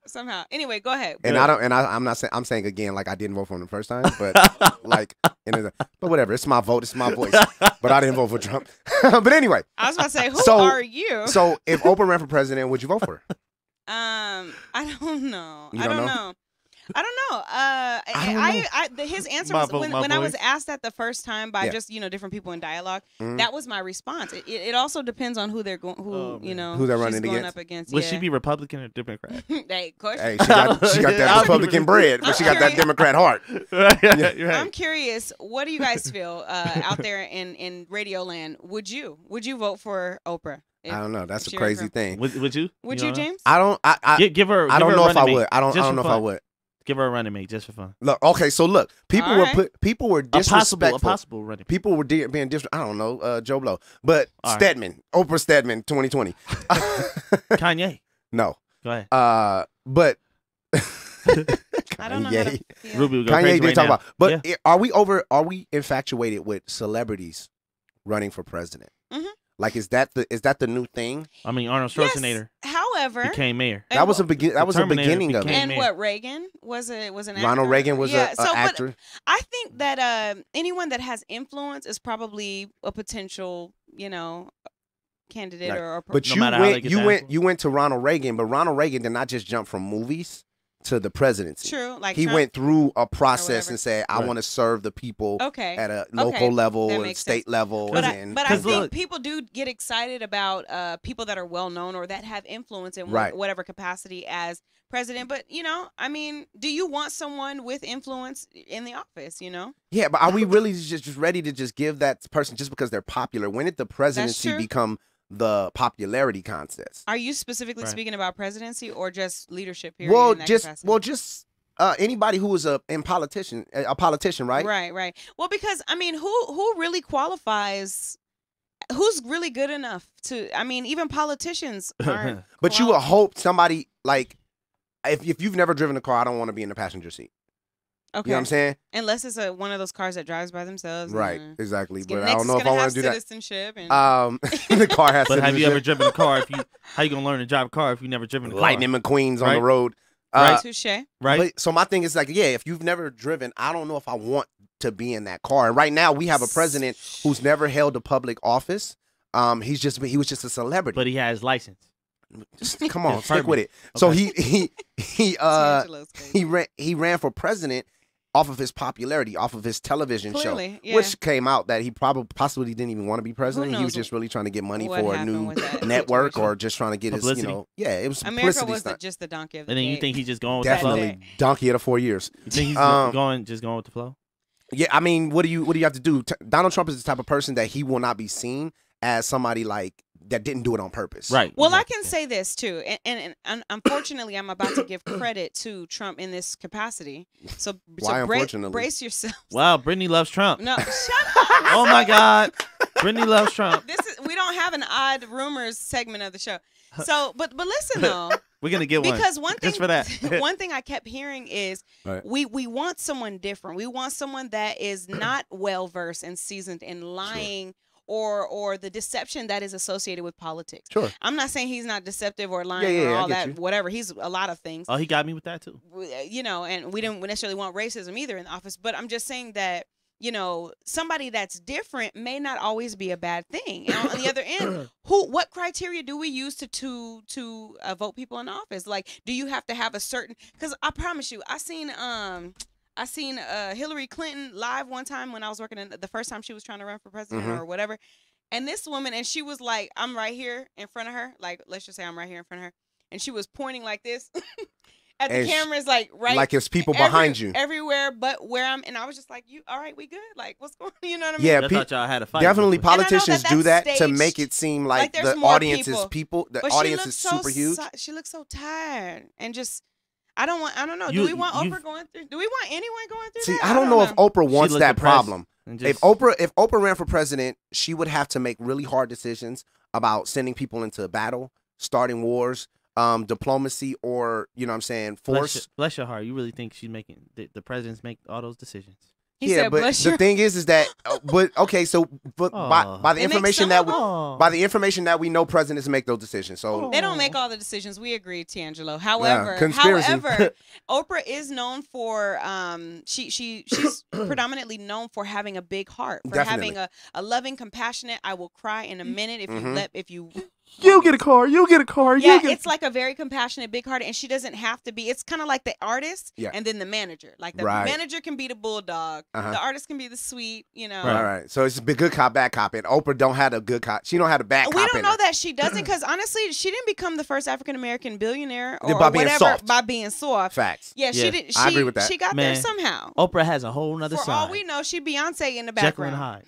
Somehow. Anyway, go ahead. And I'm not saying. I'm saying again, like I didn't vote for him the first time, but like, but whatever. It's my vote. It's my voice. But I didn't vote for Trump. But anyway. I was about to say, who So- are you? So if Oprah ran for president, would you vote for her? I don't know. You I don't don't know? know. I don't know. His answer My was vote, my when I was voice. asked that the first time by Yeah. just different people in dialogue. Mhm. That was my response. It also depends on who they're going, Oh, man. Who they're she's running going against. up against. Would yeah. she be Republican or Democrat? Hey, of course. Hey, she got that I'll Republican be- bread, but she got that curious. Democrat heart. Right, you're I'm right. curious. What do you guys feel out there in Radio Land? Would you vote for Oprah? I don't know. That's if a she ran crazy for- thing. Would you? Would don't you, know? James? I don't. Give her. I give don't her know a if I running would. mate, I don't just know for if I fun. would. Give her a running mate just for fun. Look. Okay. So look, people All were right. people were A possible disrespectful. running. People were being I don't know, Joe Blow, but All right. Stedman, Oprah Stedman, 2020. Kanye. No. Go ahead. But I don't know. How to Kanye. feel. Ruby will go Kanye crazy didn't right talk now. about. But Yeah. are we infatuated with celebrities running for president? Mhm. Like, is that the new thing? I mean, Arnold Yes. Schwarzenegger However, became mayor. and That was a what- begin. That was a Terminator beginning of it. became- and mayor. what Reagan was an Ronald actor? Reagan was yeah. a So, but actor. I think that anyone that has influence is probably a potential, candidate Right. or. But No you matter how they went get you that went influence. you went to Ronald Reagan, but Ronald Reagan did not just jump from movies to the presidency. True, like He Trump. went through a process whatever. and said, "I Right. want to serve the people Okay. at a Okay. local level, That and makes state sense. level." But and I 'cause think look- people do get excited about people that are well known or that have influence in Right. whatever capacity as president. But I mean, do you want someone with influence in the office? yeah, but are we really just ready to just give that person just because they're popular? When did the presidency true. become the popularity contest? Are you specifically Right. speaking about presidency or just leadership here? Well, in that just capacity? anybody who is a politician, right? Right. Well, because I mean, who really qualifies? Who's really good enough to? I mean, even politicians aren't. But you would hope somebody like if you've never driven a car, I don't want to be in the passenger seat. Okay. You know what I'm saying? Unless it's one of those cars that drives by themselves. Right, and, exactly. it's But gonna- I don't next know it's if I gonna want have to do that. citizenship. And, The car has But have you ever citizenship. driven a car? How you gonna learn to drive a car if you never driven a car? Lightning McQueen's on the Right. road? Right. touche. Right. But, so my thing is like, yeah, if you've never driven, I don't know if I want to be in that car. And right now we have a president who's never held a public office. He was just a celebrity. But he has license. Just, come on, His stick with permit. it. So Okay. Tangelo's crazy. he ran for president off of his popularity, off of his television Clearly, show, yeah. which came out that he possibly didn't even want to be president. He knows was just really trying to get money what for a happened new with that network situation. or just trying to get Publicity. his, it was a America publicity was stunt. just the donkey of the And then you day. think he's just going with the Definitely day. donkey of the 4 years. flow? You think he's just going with the flow? Yeah, I mean, what do you have to do? Donald Trump is the type of person that he will not be seen as somebody like that didn't do it on purpose. Right. Well, I can say this too, and unfortunately, I'm about to give credit to Trump in this capacity. So, Why so unfortunately? brace yourself. Wow, Brittany loves Trump. No, shut up. Oh my God, Brittany loves Trump. We don't have an odd rumors segment of the show. So, but listen though, We're gonna get one because one thing just for that. one thing I kept hearing is Right. we want someone different. We want someone that is not well versed and seasoned in lying. Or the deception that is associated with politics. Sure. I'm not saying he's not deceptive or lying Yeah, or I all get that, you. whatever. He's a lot of things. Oh, he got me with that too. And we didn't necessarily want racism either in the office. But I'm just saying that, somebody that's different may not always be a bad thing. And on the other end, what criteria do we use to vote people in office? Like, do you have to have a certain? Because I promise you, I seen Hillary Clinton live one time when I was working in the first time she was trying to run for president or whatever. And this woman, and she was like, I'm right here in front of her. Like, let's just say I'm right here in front of her. And she was pointing like this at the And cameras, like right, like it's people behind you. everywhere, but where I'm, and I was just like, "You all right? We good? Like, what's going on? You know what I mean?" Yeah, I thought y'all had a fight. definitely before. politicians And I know do that that that's to make staged. it seem Like, like there's the more audience is people. the But she audience looks is super huge. She looks so tired and just. I don't know. Do You- we want you- Oprah going through? Do we want anyone going through See, that? I don't know if Oprah wants looked that depressed problem. and If just- Oprah ran for president, she would have to make really hard decisions about sending people into battle, starting wars, diplomacy, or you know what I'm saying, force. Bless your heart. You really think she's making the presidents make all those decisions? He yeah, said, but "Bless the your-" thing is that, but okay, so but by the They make information some that of we, them. by the information that we know, presidents make those decisions. So They don't make all the decisions. We agree, Tangelo. However, conspiracy. Oprah is known for she's predominantly known for having a big heart, for Definitely. having a loving, compassionate. I will cry in a minute if you. You get a car. You get a car. Yeah, you get it's like a very compassionate, big heart, and she doesn't have to be. It's kind of like the artist, Yeah. and then the manager. Like the Right. manager can be the bulldog, Uh-huh. the artist can be the sweet. You know. All right, so it's a good cop, bad cop, and Oprah don't have a good cop. She don't have a bad cop. We don't in know her. that she doesn't, because honestly, she didn't become the first African American billionaire or By being whatever soft. by being soft. Facts. Yeah, she Yeah. did. I agree with that. She got Man. there somehow. Oprah has a whole nother For side. all we know, she Beyonce in the Jekyll and background. Hyde.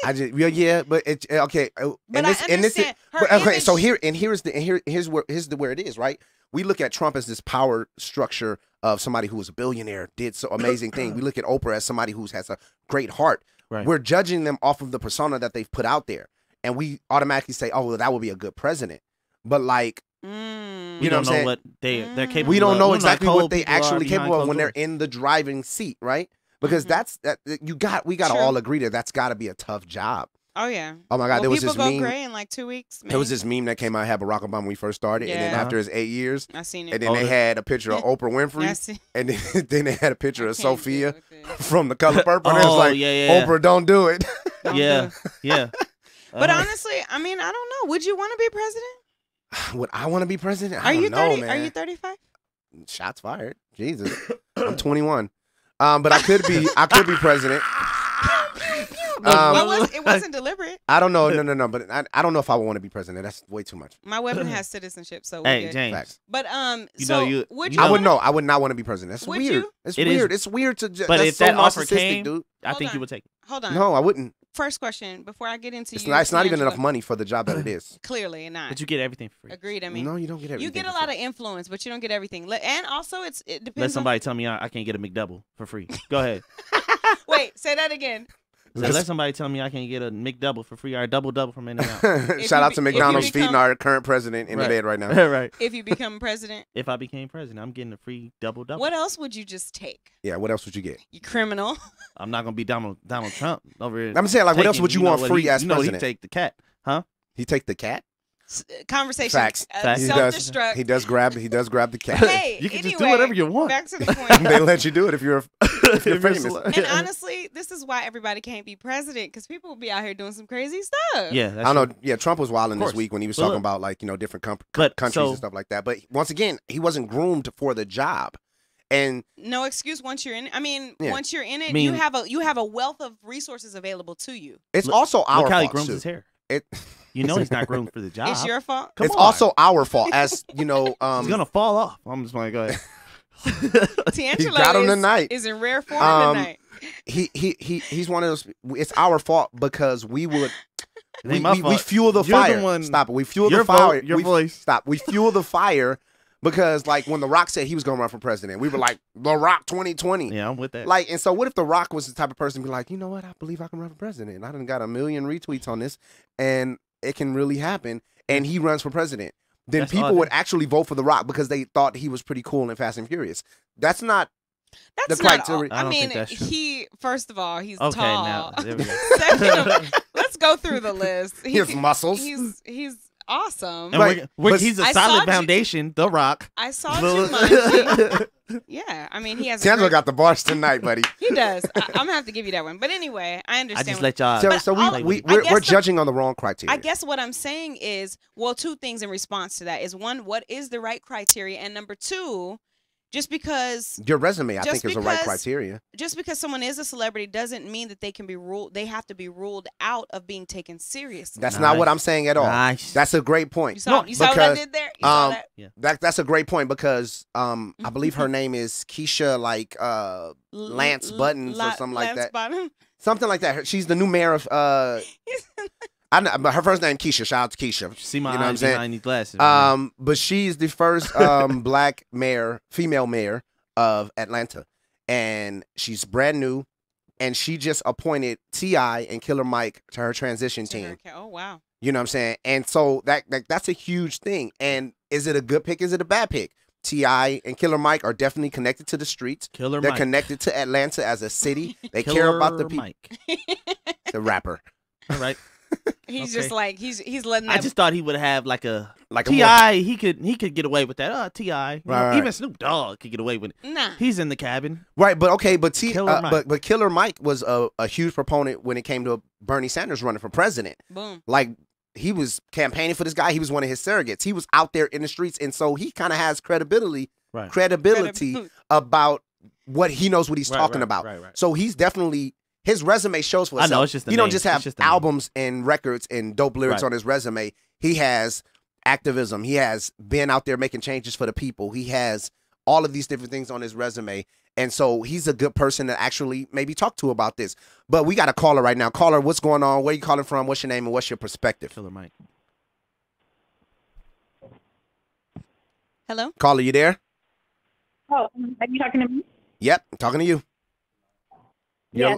I just yeah, but it okay. But and this, I and this is, understand her but, okay. image- So here's where it is, right? We look at Trump as this power structure of somebody who was a billionaire, did so amazing thing. We look at Oprah as somebody who has a great heart. Right. We're judging them off of the persona that they've put out there, and we automatically say, "Oh, well, that would be a good president." But like, We you know don't what I'm know saying? what they're capable. We don't of. know We exactly how what cold they people are actually behind capable of closed when they're doors. in the driving seat, right? Because that's that we got to True. all agree that's got to be a tough job. Oh yeah. Oh my God, Will there was people this go meme. gray in like 2 weeks? There was Maybe? this meme that came out, had Barack Obama when we first started, and then Yeah. after his 8 years, I seen it. and then they had a picture of Oprah I Winfrey, see- and then they had a picture of can't deal Sophia with it. from The Color Purple, and it was Oh, like, yeah. Oprah, don't do it. Don't do Yeah, it. yeah. But honestly, I mean, I don't know. Would you want to be president? Would I want to be president? I Are don't you know, 30? man. Are you 35? Shots fired. Jesus, I'm 21. But I could be president. It wasn't deliberate. I don't know. No. But I don't know if I would want to be president. That's way too much. My weapon has citizenship, so we're Hey, good. James. Facts. But You so know, you- would you you? I would know- know. I would not want to be president. That's Would weird. you? It's It is- weird. It's weird to. But that's if so that offer narcissistic, came, dude. I Hold think on. you would take it. Hold on. No, I wouldn't. First question before I get into It's you. not even Tangelo. enough money for the job that it is. Clearly not. But you get everything for free. Agreed. I mean, No, you don't get everything. you get a for lot free. of influence, but you don't get everything. And also, it depends. Let on- somebody tell me I can't get a McDouble for free. Go ahead. Wait, say that again. Let somebody tell me I can get a McDouble for free or a double from In-N-Out. Shout out you to be- if you McDonald's become- feeding our current president in the Right. bed right now. Right. If you become president, If I became president, I'm getting a free double. what else would you just take? Yeah, what else would you get? You criminal. I'm not gonna be Donald Trump over here. I'm saying, like, what else taking- would you know want what free he, as you know president? He take the cat, huh? He take the cat? Conversation. Facts. Facts. He Self-destruct. He does grab the cat. Hey, You can anyway, just do whatever you want. Back to the point. They let you do it if you're If you're famous. celeb- And honestly, this is why everybody can't be president, because people will be out here doing some crazy stuff. Yeah, that's I don't true. know. Yeah, Trump was wilding this course. week when he was But talking look- about, like, different But countries so- and stuff like that. But once again, he wasn't groomed for the job. And No excuse once you're in it. I mean, Yeah. once you're in it, I mean- you have a wealth of resources available to you. it's Look- also our Look how he fault, grooms too. his hair. It, You know he's not groomed for the job. It's your fault. Come it's on. also our fault, as He's gonna fall off. I'm just gonna go ahead. Tangelo got him tonight. is in rare form tonight. he's one of those. It's our fault because we would. It ain't my We fault. fuel the You're the fire. one- Stop it. We fuel Your the fire. vote, your we, voice. Stop. We fuel the fire because, like, when The Rock said he was going to run for president, we were like, The Rock 2020. Yeah, I'm with that. Like, and so what if The Rock was the type of person to be like, you know what? I believe I can run for president. I done got 1 million retweets on this, and it can really happen. And he runs for president. Then That's all people would it is. actually vote for The Rock because they thought he was pretty cool and Fast and Furious. That's not. That's the not. criteria- I I don't mean, think that's true. first of all, he's Okay, tall. now there we go. Second of, let's go through the list. He has muscles. He's awesome. And Right, but he's a I saw solid Ju- foundation. The Rock. I saw Lil- Jumanji. Yeah, I mean, he has. a Tangelo great- got the bars tonight, buddy. He does. I'm gonna have to give you that one. But anyway, I I understand. just what- let y'all. So, But so all- we're I guess the- judging on the wrong criteria. I guess what I'm saying is, well, two things in response to that is, one, what is the right criteria, and number two, Just because Your resume, I Just think, is the right because- criteria. just because someone is a celebrity doesn't mean that they can be ruled. They have to be ruled out of being taken seriously. That's not what I'm saying at all. Nice. That's a great point. You saw what I because, did there? You saw that? Yeah. That's a great point because I believe her name is Keisha, like Lance Buttons or something like Lance that. Bottom. Something like that. She's the new mayor of. I know, but her first name Keisha. Shout out to Keisha. See my you know what I'm eyes saying? behind these glasses. But she's the first black mayor, female mayor of Atlanta, and she's brand new, and she just appointed T.I. and Killer Mike to her transition team. Okay. Oh wow. You know what I'm saying? And so that's a huge thing. And is it a good pick? Is it a bad pick? T.I. and Killer Mike are definitely connected to the streets. Killer They're Mike. connected to Atlanta as a city. They Killer care about the people. Mike. The rapper. All right. He's Okay. just like he's letting. That, I just thought he would have like a Like a T.I. He could get away with that. T.I. You know, Right. Even Snoop Dogg could get away with it. Nah. He's in the cabin. Right, but okay, but Killer Mike. but Killer Mike was a huge proponent when it came to Bernie Sanders running for president. Boom. Like he was campaigning for this guy. He was one of his surrogates. He was out there in the streets, and so he kind of has credibility Credibility. about what he knows what he's talking about. Right. So he's definitely his resume shows for I itself. know, it's just the he don't name. just It's have just the name. albums and records and dope lyrics Right. on his resume. He has activism. He has been out there making changes for the people. He has all of these different things on his resume. And so he's a good person to actually maybe talk to about this. But we got a caller right now. Caller, what's going on? Where you calling from? What's your name and what's your perspective? Killer Mike. Hello. Caller, you there? Oh, are you talking to me? Yep, I'm talking to you. You're,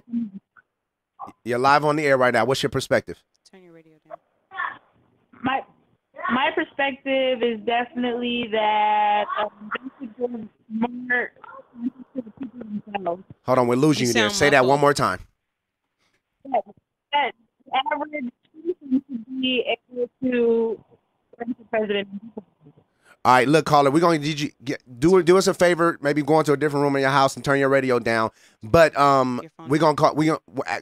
you're live on the air right now. What's your perspective? Turn your radio down. My perspective is definitely that they should give more to the people themselves. Hold on, we're losing you there. sound Say that muffled. one more time. That average person should be able to run for president. All right, look, caller, we're going to do us a favor, maybe go into a different room in your house and turn your radio down. But we're going to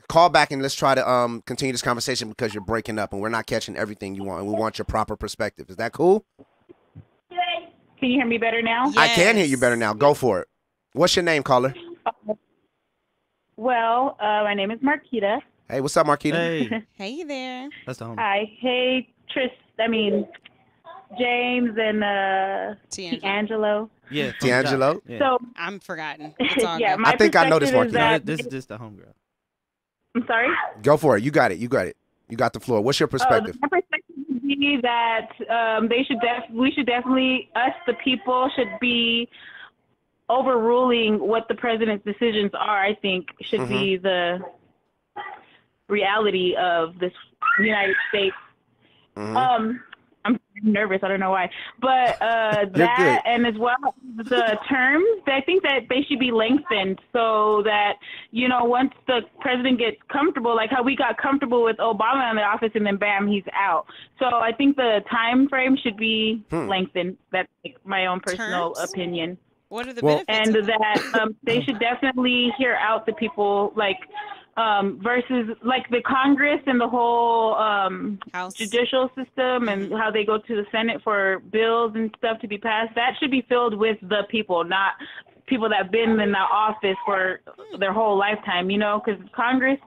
call back and let's try to continue this conversation because you're breaking up and we're not catching everything you want. And we want your proper perspective. Is that cool? Can you hear me better now? I can hear you better now. Go for it. What's your name, caller? Well, my name is Marquita. Hey, what's up, Marquita? Hey, Hey there. that's the homie. Hi. Hey, James and D'Angelo. D'Angelo. Yeah, from D'Angelo? Jock. Yeah. So, I'm forgotten. It's all yeah, good. my I think I know this perspective is Marquita. No, that- this is just the homegirl. I'm sorry? Go for it. You got it. You got it. You got the floor. What's your perspective? My perspective would be that we should definitely, us the people, should be overruling what the president's decisions are. I think should be the reality of this United States. I'm nervous. I don't know why, but good. that and as well the terms. I think that they should be lengthened so that once the president gets comfortable, like how we got comfortable with Obama in the office and then bam, he's out. So I think the time frame should be lengthened. That's like my own personal Terms? opinion. What are the Well- benefits? And of that they should definitely hear out the people, like versus like the Congress and the whole House. judicial system and how they go to the Senate for bills and stuff to be passed. That should be filled with the people, not people that have been in the office for their whole lifetime, because Congress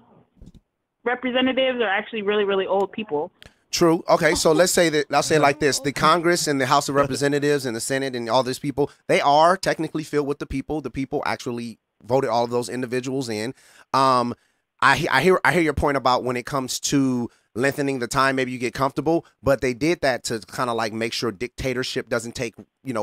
representatives are actually really, really old people. True. Okay, so let's say that. I'll say it like this: the Congress and the House of Representatives and the Senate and all these people, they are technically filled with the people. The people actually voted all of those individuals in. I hear your point about when it comes to lengthening the time, maybe you get comfortable, but they did that to kind of like make sure dictatorship doesn't take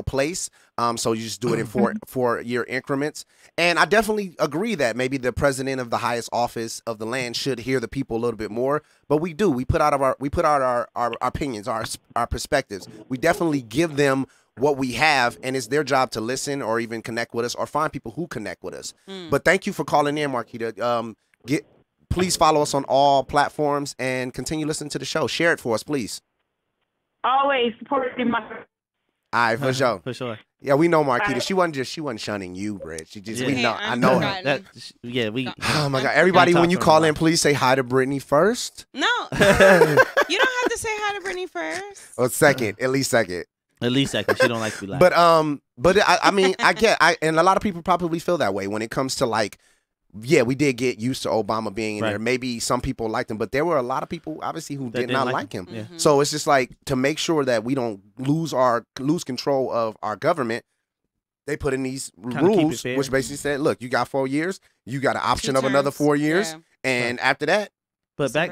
place. So you just do it in 4-year increments. And I definitely agree that maybe the president of the highest office of the land should hear the people a little bit more. But we do. We put out our opinions, our perspectives. We definitely give them what we have, and it's their job to listen or even connect with us or find people who connect with us. But thank you for calling in, Marquita. Please follow us on all platforms and continue listening to the show. Share it for us, please. Always supporting my. All right, for sure. For sure. Yeah, we know Marquita. Right. She wasn't shunning you, Brett. She just Yeah. we Hey, know. I'm I know her. forgotten. We. Oh my God! Everybody, Talk when you to her call about in, please say hi to Brittany first. No. You don't have to say hi to Brittany first. Or second, at least second. At least second. She don't like to be last. But I mean, and a lot of people probably feel that way when it comes to like, yeah, we did get used to Obama being in there. Maybe some people liked him, but there were a lot of people obviously who did not like him. Yeah. So it's just like to make sure that we don't lose control of our government. They put in these rules, which basically said, look, you got 4 years, you got an option of another 4 years, and after that,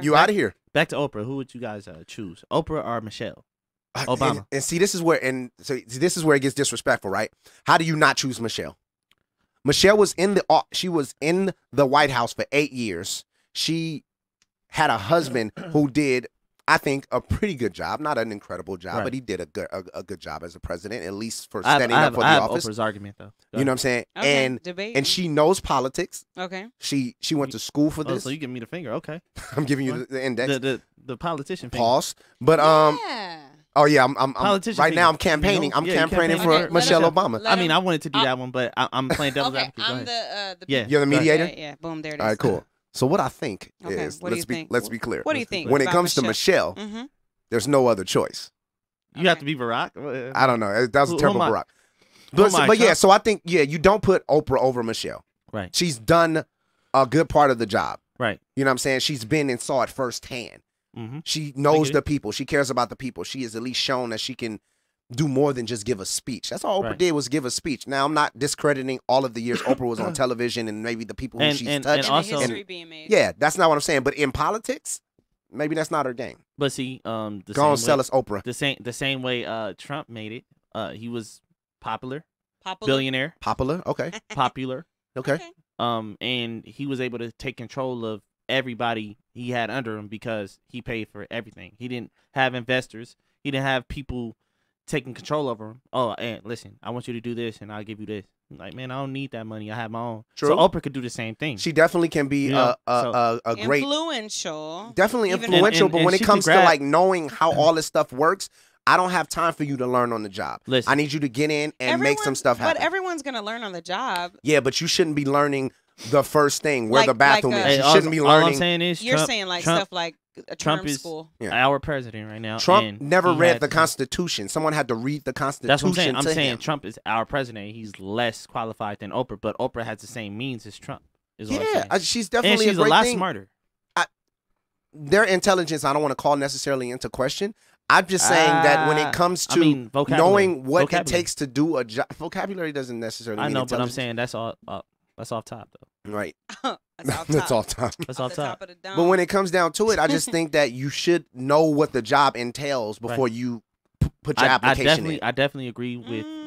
you out of here. Back to Oprah. Who would you guys choose, Oprah or Michelle Obama? And see, this is where it gets disrespectful, right? How do you not choose Michelle? Michelle was in the White House for 8 years. She had a husband who did, I think, a pretty good job. Not an incredible job, but he did a good job as a president, at least for standing up for the office. Oprah's argument, though. You know what I'm saying? Okay, and she knows politics. Okay. She went to school for this. So you give me the finger, okay? I'm giving you the index. The politician finger. Pause. But Oh yeah, I'm right now. I'm campaigning. I'm campaigning for Michelle Obama. I mean, I wanted to do that one, but I'm playing devil's advocate. I'm You're the mediator. Yeah, boom, there it is. All right, cool. So what I think is, let's be clear. What do you think? When it comes to Michelle, there's no other choice. You have to be Barack. I don't know. That was a terrible Barack. But yeah, so I think you don't put Oprah over Michelle. Right. She's done a good part of the job. Right. You know what I'm saying? She's been and saw it firsthand. She knows the people. She cares about the people. She has at least shown that she can do more than just give a speech. That's all Oprah did, was give a speech. Now, I'm not discrediting all of the years Oprah was on television and maybe the people who she's touched. And also, history being made. Yeah, that's not what I'm saying. But in politics, maybe that's not her game. But see, go on, sell us Oprah. The same way Trump made it. He was popular, billionaire, popular. Okay, popular. Okay. And he was able to take control of everybody he had under him because he paid for everything. He didn't have investors. He didn't have people taking control over him. Oh, and listen, I want you to do this, and I'll give you this. Like, man, I don't need that money. I have my own. True. So Oprah could do the same thing. She definitely can be a great, influential. Definitely influential. But when it comes to like knowing how all this stuff works, I don't have time for you to learn on the job. Listen, I need you to get in and make some stuff happen. But everyone's gonna learn on the job. Yeah, but you shouldn't be learning the first thing where the bathroom is. You shouldn't be learning. All I'm saying is you're saying like stuff like a term school. Our president right now. Trump never read the Constitution. Someone had to read the Constitution. That's what I'm saying. I'm saying him. Trump is our president. He's less qualified than Oprah, but Oprah has the same means as Trump. Is what I'm saying. She's definitely and she's a great lot thing. Smarter. Their intelligence, I don't want to call necessarily into question. I'm just saying that when it comes to knowing what it takes to do a job, vocabulary doesn't necessarily mean but I'm saying that's all. That's off top, though. Right. That's off top. That's off top. But when it comes down to it, I just think that you should know what the job entails before you put your application in. I definitely agree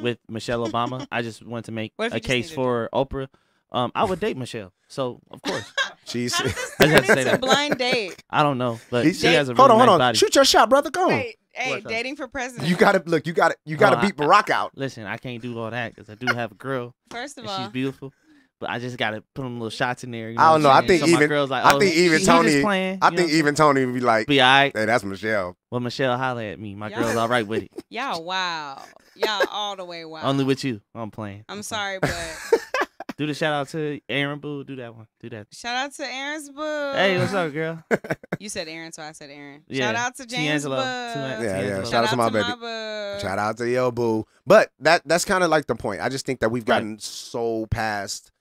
with Michelle Obama. I just want to make a case for Oprah. I would date Michelle, so of course. She's. I just have to say that. Blind date. I don't know, but she has a hold really on. nice body. Shoot your shot, brother. Go on. Hey, dating for president. You gotta look. You gotta beat Barack out. Listen, I can't do all that because I do have a girl. First of all, she's beautiful. But I just gotta put them little shots in there. You know I don't know. I think so even girls like, I think even Tony. Playing, I think even Tony would be like, "Be all right." Hey, that's Michelle. Well, Michelle, holla at me. My girl's all right with it. Y'all, wow. Y'all all the way wow. Only with you. I'm playing. I'm sorry, but do the shout out to Aaron Boo. Do that one. Do that. Shout out to Aaron's Boo. Hey, what's up, girl? You said Aaron, so I said Aaron. Yeah. Shout out to James Boo. Yeah. Shout out to my baby. Shout out to yo boo. But that's kind of like the point. I just think that we've gotten so past.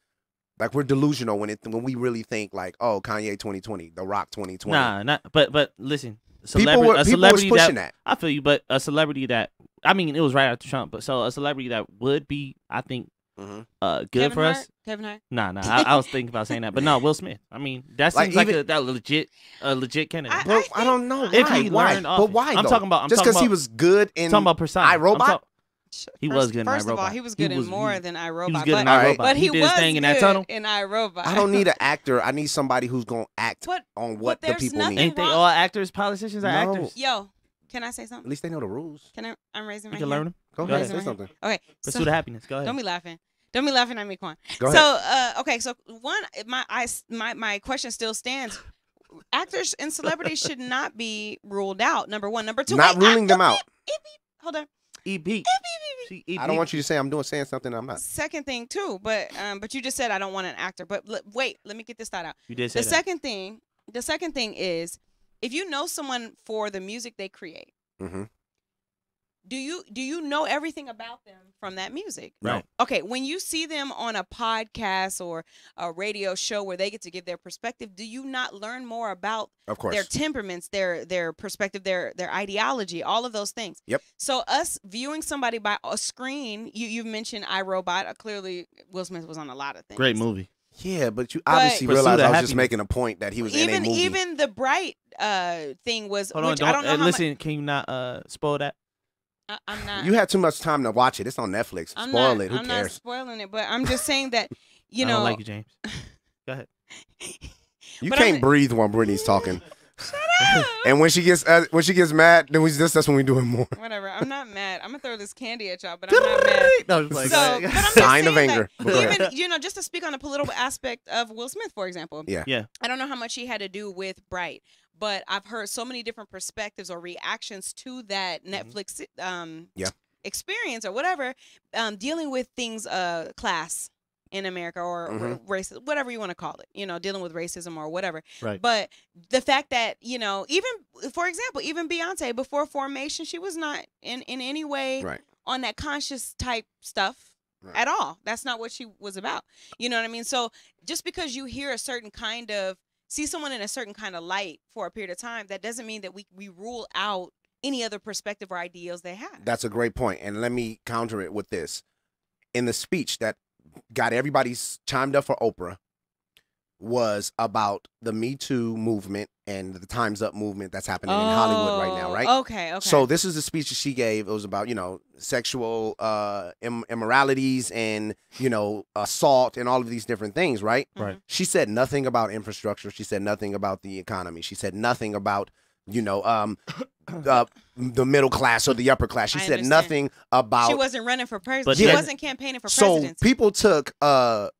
Like we're delusional when we really think like, oh, Kanye 2020, The Rock 2020. Nah, but listen, people was pushing that. I feel you, but a celebrity that it was right after Trump, but so a celebrity that would be, I think, good Kevin for Hart? us. Kevin Hart? Nah, I was thinking about saying that, but no, Will Smith. I mean, that seems like a legit candidate. I don't know if he learned, but why? I'm talking about just because he was good in iRobot. He was good in iRobot. First of all, he was good in more than iRobot. He was good in iRobot. But he did was his thing in that good tunnel. in iRobot. I don't need an actor. I need somebody who's going to act on what the people need. Ain't they all actors? Politicians are actors. Yo, can I say something? At least they know the rules. I'm raising my hand. You can learn them. Go ahead. Say something. Okay. Pursuit of happiness. Go ahead. Don't be laughing. Don't be laughing at me, Quan. Go ahead. So, okay. So, my question still stands. Actors and celebrities should not be ruled out. Number one. Number two. Not ruling them out. Hold on. EP. I don't want you to say I'm saying something I'm not. Second thing too, but you just said I don't want an actor. But wait, let me get this thought out. You did say the second thing is if you know someone for the music they create, do you know everything about them from that music? Right. Okay, when you see them on a podcast or a radio show where they get to give their perspective, do you not learn more about Of course. their temperaments, their perspective, their ideology, all of those things? Yep. So us viewing somebody by a screen, you've mentioned iRobot. Clearly, Will Smith was on a lot of things. Great movie. Yeah, but you obviously Pursuit realized of I was Happiness. just making a point that he was in a movie. Even the Bright thing was. Hold on, which I don't know how listen. Can you not spoil that? I'm not. You had too much time to watch it. It's on Netflix. I'm Spoil not, it. Who I'm cares? not spoiling it, but I'm just saying that you I know. don't like you, James. Go ahead. You But can't I'm- breathe while Brittany's talking. And when she gets mad, then that's when we do it more. Whatever. I'm not mad. I'm gonna throw this candy at y'all, but I'm not mad. No, it's like, So, but I'm just Sign of saying anger. that But go ahead. even just to speak on the political aspect of Will Smith, for example. Yeah. yeah. I don't know how much he had to do with Bright, but I've heard so many different perspectives or reactions to that Netflix Yeah. experience or whatever, dealing with things class in America or race, whatever you want to call it, dealing with racism or whatever. Right. But the fact that, even, for example, even Beyonce before Formation, she was not in any way Right. on that conscious type stuff. Right. At all. That's not what she was about. You know what I mean? So just because you hear see someone in a certain kind of light for a period of time, that doesn't mean that we rule out any other perspective or ideals they have. That's a great point. And let me counter it with this. In the speech that got everybody chimed up for Oprah was about the Me Too movement and the Time's Up movement that's happening in Hollywood right now, right? Okay. So this is the speech that she gave. It was about, sexual immoralities and, assault and all of these different things, right? Right. She said nothing about infrastructure. She said nothing about the economy. She said nothing about, the middle class or the upper class. She I said understand. nothing about. She wasn't running for president. But She yeah. wasn't campaigning for So presidency. people took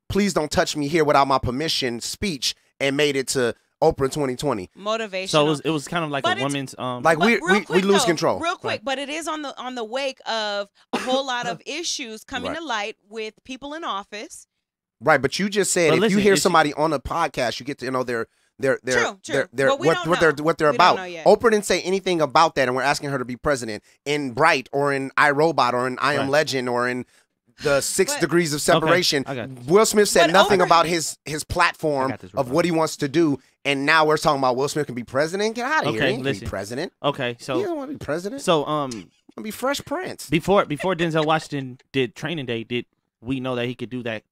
"Please Don't Touch Me Here Without My Permission" speech and made it to Oprah 2020. Motivational. So it was kind of like But a it's- woman's Like But we real quick, lose though, control. real quick. But it is on the wake of a whole lot of issues coming Right. to light with people in office. Right, but you just said But if listen, you hear if she- somebody on a podcast, you get to know their True. But we don't what they're know. what they're We don't about. know yet. Oprah didn't say anything about that, and we're asking her to be president in Bright or in iRobot or in I Am Right. Legend or in the 6 But- Degrees of Separation. I got this. Will Smith said But nothing Oprah- about his I platform got this, of Rob. what he wants to do, and now we're talking about Will Smith can be president. Get out of here! Okay, He ain't gonna be listen. president. Okay, He so don't want to be president. so Be Fresh Prince. before Denzel Washington did Training Day, did we know that he could do that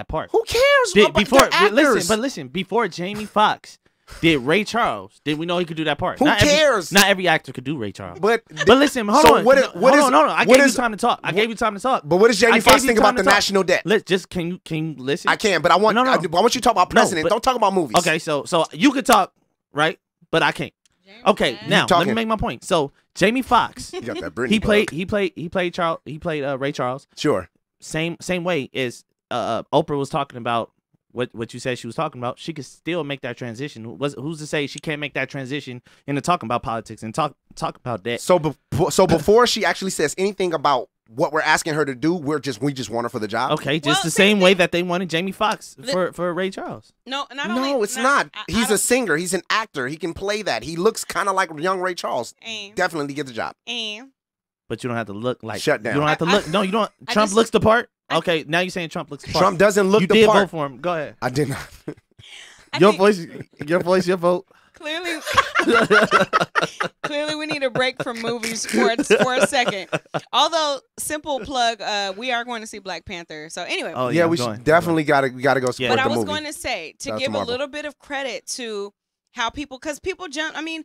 part? Who cares? Did, about before the actors? listen, before Jamie Foxx did Ray Charles, did we know he could do that part? Who Not cares? Not every actor could do Ray Charles. But listen, hold so on. what is- what hold is- on, hold on. I what gave is- you time to talk. I gave you time to talk. But what does I Jamie gave Foxx you think time about to the talk. national debt? Just can you listen? I can, but I want No. I want you to talk about No, president. but- Don't talk about movies. Okay, so you could talk, right? But I can't. Okay, now let talking. me make my point. So Jamie Foxx, You got that Brittany he bug. played Ray Charles. Sure. Same way as Oprah was talking about what you said she was talking about. She could still make that transition. Who's to say she can't make that transition into talking about politics and talk about that? So before she actually says anything about what we're asking her to do, we just want her for the job. Okay, just Well, the same same way that they wanted Jamie Foxx for Ray Charles. No, not No, only, it's not. I He's a don't- singer. He's an actor. He can play that. He looks kind of like young Ray Charles. And- Definitely get the job. and But you don't have to look like Shut down. You don't have to look. No, you don't. I Trump just- looks the part. Okay, now you're saying Trump looks the part. Trump doesn't look you the did part. vote for him. Go ahead. I did not. I Your think voice, your vote. clearly, clearly, we need a break from movies for a second. Although, simple plug, we are going to see Black Panther. So anyway, Oh yeah, I'm we going. definitely gotta go support Yeah. but I the was movie. going to say to Shout out to give a Marvel. little bit of credit to how because people jump. I mean,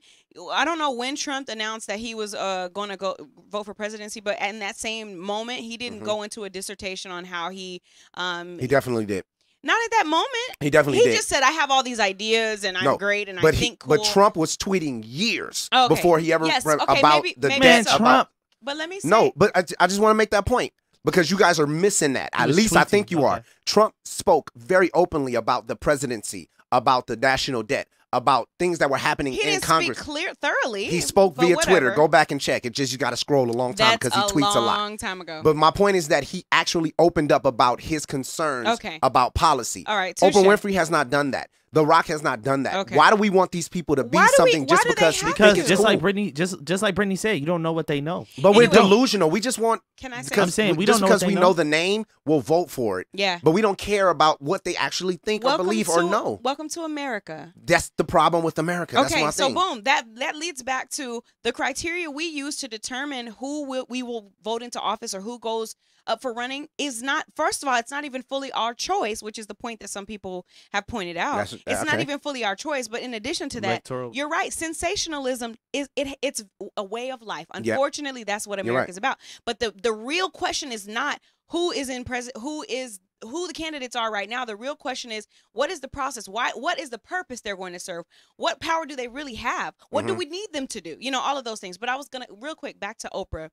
I don't know when Trump announced that he was going to go vote for presidency, but in that same moment, he didn't go into a dissertation on how He definitely did. not at that moment. He definitely He did. just said, "I have all these ideas and I'm No, great and I but think cool." but Trump was tweeting years Okay. before he ever Yes, about okay, maybe the that's debt a- Trump. But let me say, No, but I just want to make that point because you guys are missing that. He At was least I think tweeting, you are. okay. Trump spoke very openly about the presidency, about the national debt, about things that were happening he in didn't Congress. speak thoroughly. He spoke but via Twitter. whatever. Go back and check. It just you got to scroll a long time That's because he tweets a lot. long time ago. But my point is that he actually opened up about his concerns Okay. about policy. All right, Oprah touche. Winfrey has not done that. The Rock has not done that. Okay. Why do we want these people to be Why do we- something why just do they because have we Because think it's just cool? like Brittany, just like Brittany said, you don't know what they know. But we're Anyway. delusional. We just want. Can I say? Because I'm saying we just don't know what because they we know. know the name, we'll vote for it. Yeah. But we don't care about what they actually think or believe or know. Welcome to America. That's the problem with America. That's Okay, my so thing. boom, that leads back to the criteria we use to determine who we will vote into office or who goes up for running is not. First of all, it's not even fully our choice, which is the point that some people have pointed out. It's not okay. even fully our choice. But in addition to that, Electoral. you're right. Sensationalism it's a way of life. Yep. Unfortunately, that's what You're America's about. But the real question is not who is in president, who the candidates are right now. The real question is, what is the process? What is the purpose they're going to serve? What power do they really have? What do we need them to do? You know, all of those things. But I was gonna real quick back to Oprah,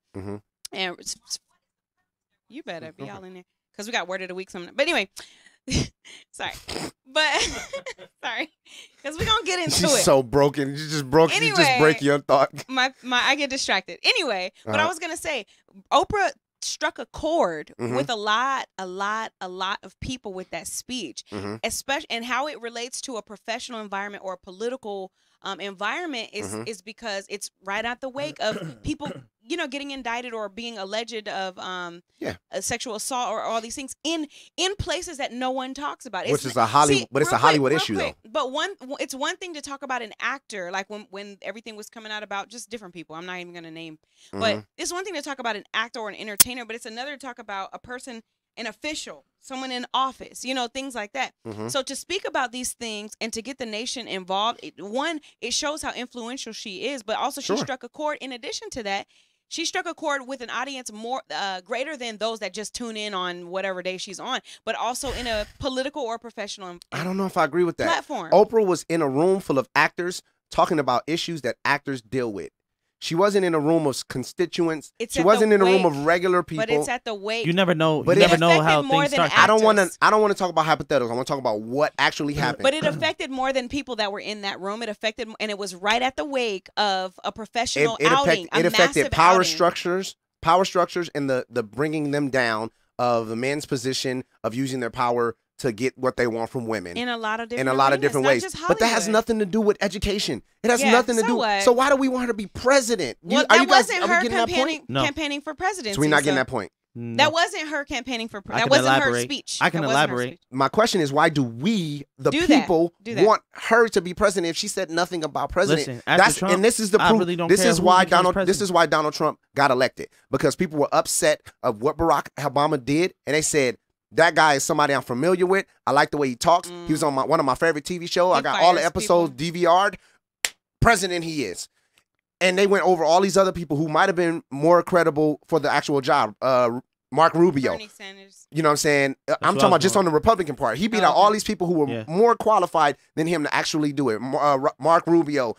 and you better be all in there because we got word of the week. But anyway, sorry, but sorry, because we're gonna get into She's it. so broken. You just broke. You just Anyway, break your thought. I get distracted. Anyway, but I was gonna say, Oprah struck a chord with a lot of people with that speech, especially, and how it relates to a professional environment or a political environment is because it's right at the wake of people, you know, getting indicted or being alleged of a sexual assault or all these things in places that no one talks about. Which is a Hollywood, but it's a Hollywood issue though. But it's one thing to talk about an actor, like when everything was coming out about just different people. I'm not even gonna name, but it's one thing to talk about an actor or an entertainer, but it's another to talk about a person, an official, someone in office, you know, things like that. So to speak about these things and to get the nation involved, it shows how influential she is, but also she struck a chord. In addition to that, she struck a chord with an audience more greater than those that just tune in on whatever day she's on, but also in a political or professional I don't know if I agree with that. platform. Oprah was in a room full of actors talking about issues that actors deal with. She wasn't in a room of constituents. She wasn't in a room of regular people. But it's at the wake. You never know. But you it never know how affected more things than start. I don't want to talk about hypotheticals. I want to talk about what actually happened. But it affected more than people that were in that room. It affected, and it was right at the wake of a professional outing. It affected power structure. structures, and the bringing them down of the men's position of using their power to get what they want from women In a lot of different ways. But that has nothing to do with education. It has nothing to do. What? So why do we want her to be president? Well, Are you guys wasn't are we her getting that point? campaigning for presidency. So we're not getting that point. That wasn't her campaigning for. I That can wasn't her elaborate. speech. I can That wasn't her elaborate. speech. My question is, why do we, the Do that. people, Do that. want her to be president if she said nothing about president? Listen, after Trump, and this is the I proof. really don't This care is who why becomes Donald. This president. is why Donald Trump got elected, because people were upset of what Barack Obama did, and they said, that guy is somebody I'm familiar with. I like the way he talks. He was on one of my favorite TV shows. I got all the fires episodes DVR'd. President he is. And they went over all these other people who might have been more credible for the actual job. Mark Rubio. Bernie Sanders. You know what I'm saying? I'm what I talking was about just going. on the Republican part. He beat out all these people who were more qualified than him to actually do it. Mark Rubio,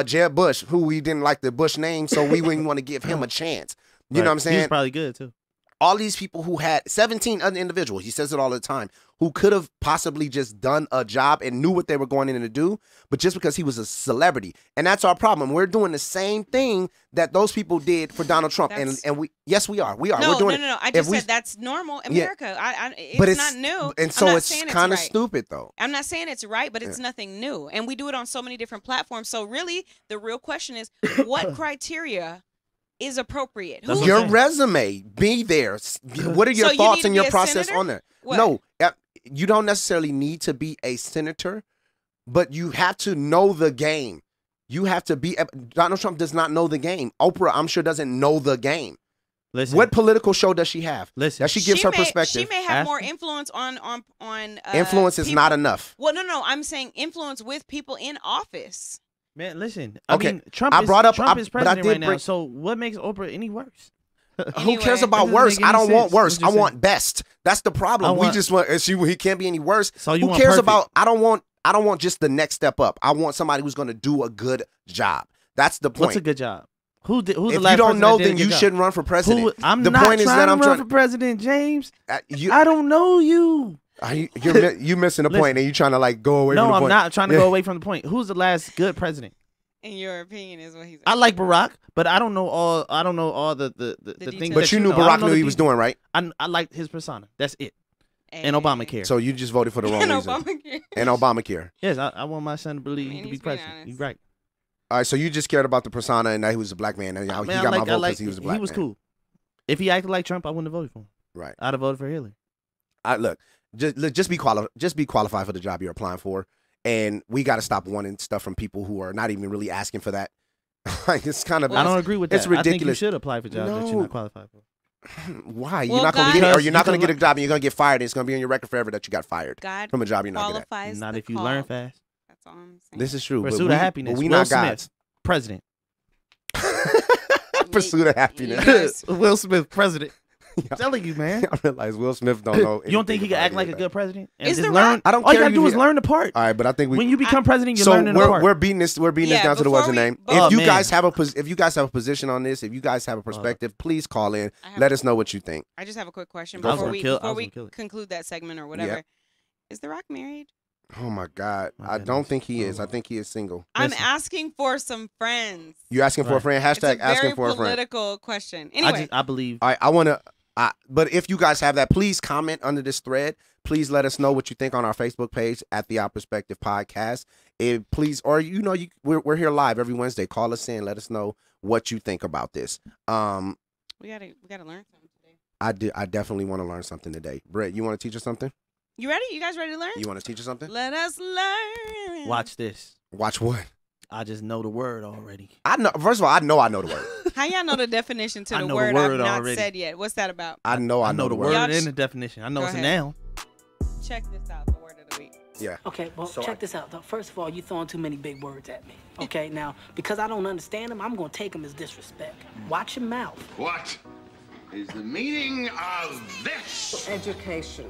Jeb Bush, who we didn't like the Bush name, so we wouldn't want to give him a chance. You know what I'm saying? He was probably good too. All these people who had 17 other individuals, he says it all the time, who could have possibly just done a job and knew what they were going in to do, but just because he was a celebrity. And that's our problem. We're doing the same thing that those people did for Donald Trump. And we, yes, we are. We are. No, We're doing no. I it. just said that's normal. America. It's not new. And so I'm not it's saying kind of right. stupid, though. I'm not saying it's right, but it's nothing new. And we do it on so many different platforms. So really, the real question is, what criteria is appropriate? Your resume, be there. What are your So thoughts you and need to your be a process senator? on there? What? No, you don't necessarily need to be a senator, but you have to know the game. You have to be. Donald Trump does not know the game. Oprah, I'm sure, doesn't know the game. Listen, What political show does she have? Listen, that she gives her perspective. She may have more influence on influence is people. not enough. Well, no. I'm saying influence with people in office. man, listen. Okay, I mean, Trump I brought up- Trump I- is but I president did right now. bring- So what makes Oprah any worse? Who cares Anyway. about That doesn't worse? make I any don't want sense. worse. What I you want best. That's the problem. want- We just want. He can't be any worse. So you Who want cares perfect. about? I don't want just the next step up. I want somebody who's going to do a good job. That's the point. What's a good job? Who's the If last you don't president know, that did then a you good job? shouldn't run for president. I'm the not point is trying that to I'm run trying. for president, James. You, I don't know you. you're missing the point, and you're trying to like go away. No, from the I'm point. not trying to go away from the point. Who's the last good president? In your opinion, is what he's. I like Barack, but I don't know all. I don't know all the things. But that you knew know. I Barack don't know knew the he was details. doing right. I liked his persona. That's it. And Obamacare. So you just voted for the wrong And reason. Obamacare. And Obamacare. Yes, I want my son to believe I mean, to be he's being president. honest. You're right. All right, so you just cared about the persona and that he was a black man, and how he Man, got my I vote like because he was a black He was man. cool. If he acted like Trump, I wouldn't have voted for him. Right. I'd have voted for Hillary. Look, just be qualified for the job you're applying for, and we got to stop wanting stuff from people who are not even really asking for that. Like, it's kind of. I don't agree with that. It's ridiculous. I think you should apply for jobs that you're No. not qualified for. Why? Well, you're not going to God- get it, or Because you're not you going to can get a job, and you're going to get fired. And it's going to be on your record forever that you got fired God from a job you're not good at. qualifies Not the if you call. learn fast. That's all I'm saying. This is true. Pursuit but of we, happiness. But we Will not Smith, gods. president. Pursuit of You happiness. guys- Will Smith, president. I'm telling you, man. I realize Will Smith don't know. You don't think he anything can act about like any a of good that. president? And Is just The learn. Rock- I don't All you care gotta if do is you- learn the part. All right, but I think we. When you become president, you're So learning the part. we're beating this. We're beating this Yeah, down to the before what's your we- name. Oh, If you man. guys have a position on this, if you guys have a perspective, please call in. I have- Let us know what you think. I just have a quick question Go before for we it. I was gonna kill it. conclude that segment or whatever. Is The Rock married? Oh my God, My I don't goodness. think he is. I think he is single. I'm Listen. asking for some friends. You asking for a Right. friend? It's a Hashtag asking very for a friend. political question. Anyway, I believe. All right, I want to. But if you guys have that, please comment under this thread. Please let us know what you think on our Facebook page at the Our Perspective Podcast. Please, or we're here live every Wednesday. Call us in. Let us know what you think about this. we gotta learn something today. I definitely want to learn something today. Britt, you want to teach us something? You ready? You guys ready to learn? You want to teach us something? Let us learn. Watch this. Watch what? I just know the word already. I know. First of all, I know the word. How y'all know the definition to I the know the word word I've not already. said yet? What's that about? I know the word. Y'all and just- the definition. I know Go it's ahead. a noun. Check this out. The word of the week. Yeah. Okay, well, So check this out. Though. First of all, you throwing too many big words at me. Okay, now, because I don't understand them, I'm going to take them as disrespect. Watch your mouth. What is the meaning of this? Education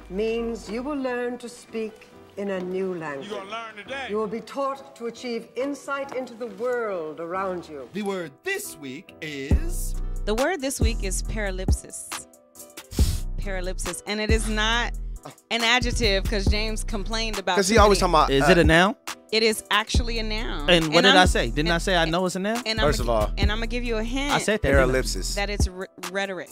means you will learn to speak in a new language. You're gonna learn today. You will be taught to achieve insight into the world around you. The word this week is... The word this week is paralypsis. Paralypsis, and it is not an adjective because James complained about. Because he always talking about. Is it a noun? It is actually a noun. And what did I'm- I say? Didn't I say I know it's a noun? And First of all, and I'm gonna give you a hint. I said that. didn't I? paralypsis. that it's rhetoric.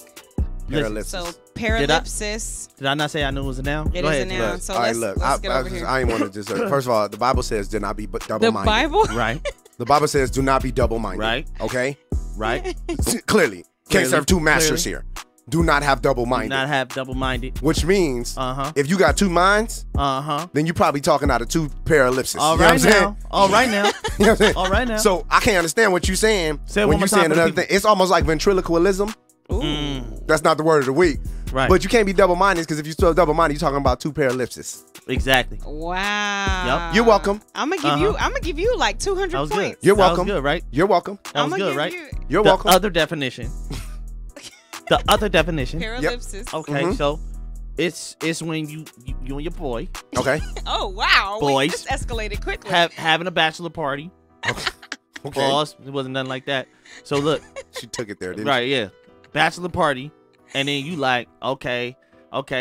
Paralypsis. So paralypsis. Did I not say I knew it was a noun? It Go is ahead, a Jay. noun. So all right, let's, look. let's get over here. I ain't want to just. First of all, the Bible says do not be The double-minded. Bible. Right, The Bible says do not be double-minded. Right. Okay. right. Clearly, can't Clearly. serve two masters Clearly. here. Do not have Do double-minded. not have double-minded. Which means, Uh-huh. if you got two minds, Uh-huh. then you probably talking out of two paralypsis. All You know what right I'm saying? now. All right now. You know what I'm saying? All right now. So I can't understand what you're saying Say it when one more you're time saying for the another people. thing. It's almost like ventriloquism. That's not the word of the week. Right. But you can't be double-minded because if you're still double-minded, you're talking about two paralypsis. Exactly. Wow. You're welcome. I'm gonna give you. I'm gonna give you like 200 That was points. good. You're That welcome. was good, right? You're welcome. That was I'ma good, give right? you- You're the welcome. other definition. The other definition. Paralypsis. Okay, Mhm. so it's when you and your boy Okay. Oh wow. Wait, Boys. this escalated quickly. having a bachelor party. Okay. Pause. It wasn't nothing like that. So look, She took it there, didn't right, yeah, bachelor party, and then you like, okay,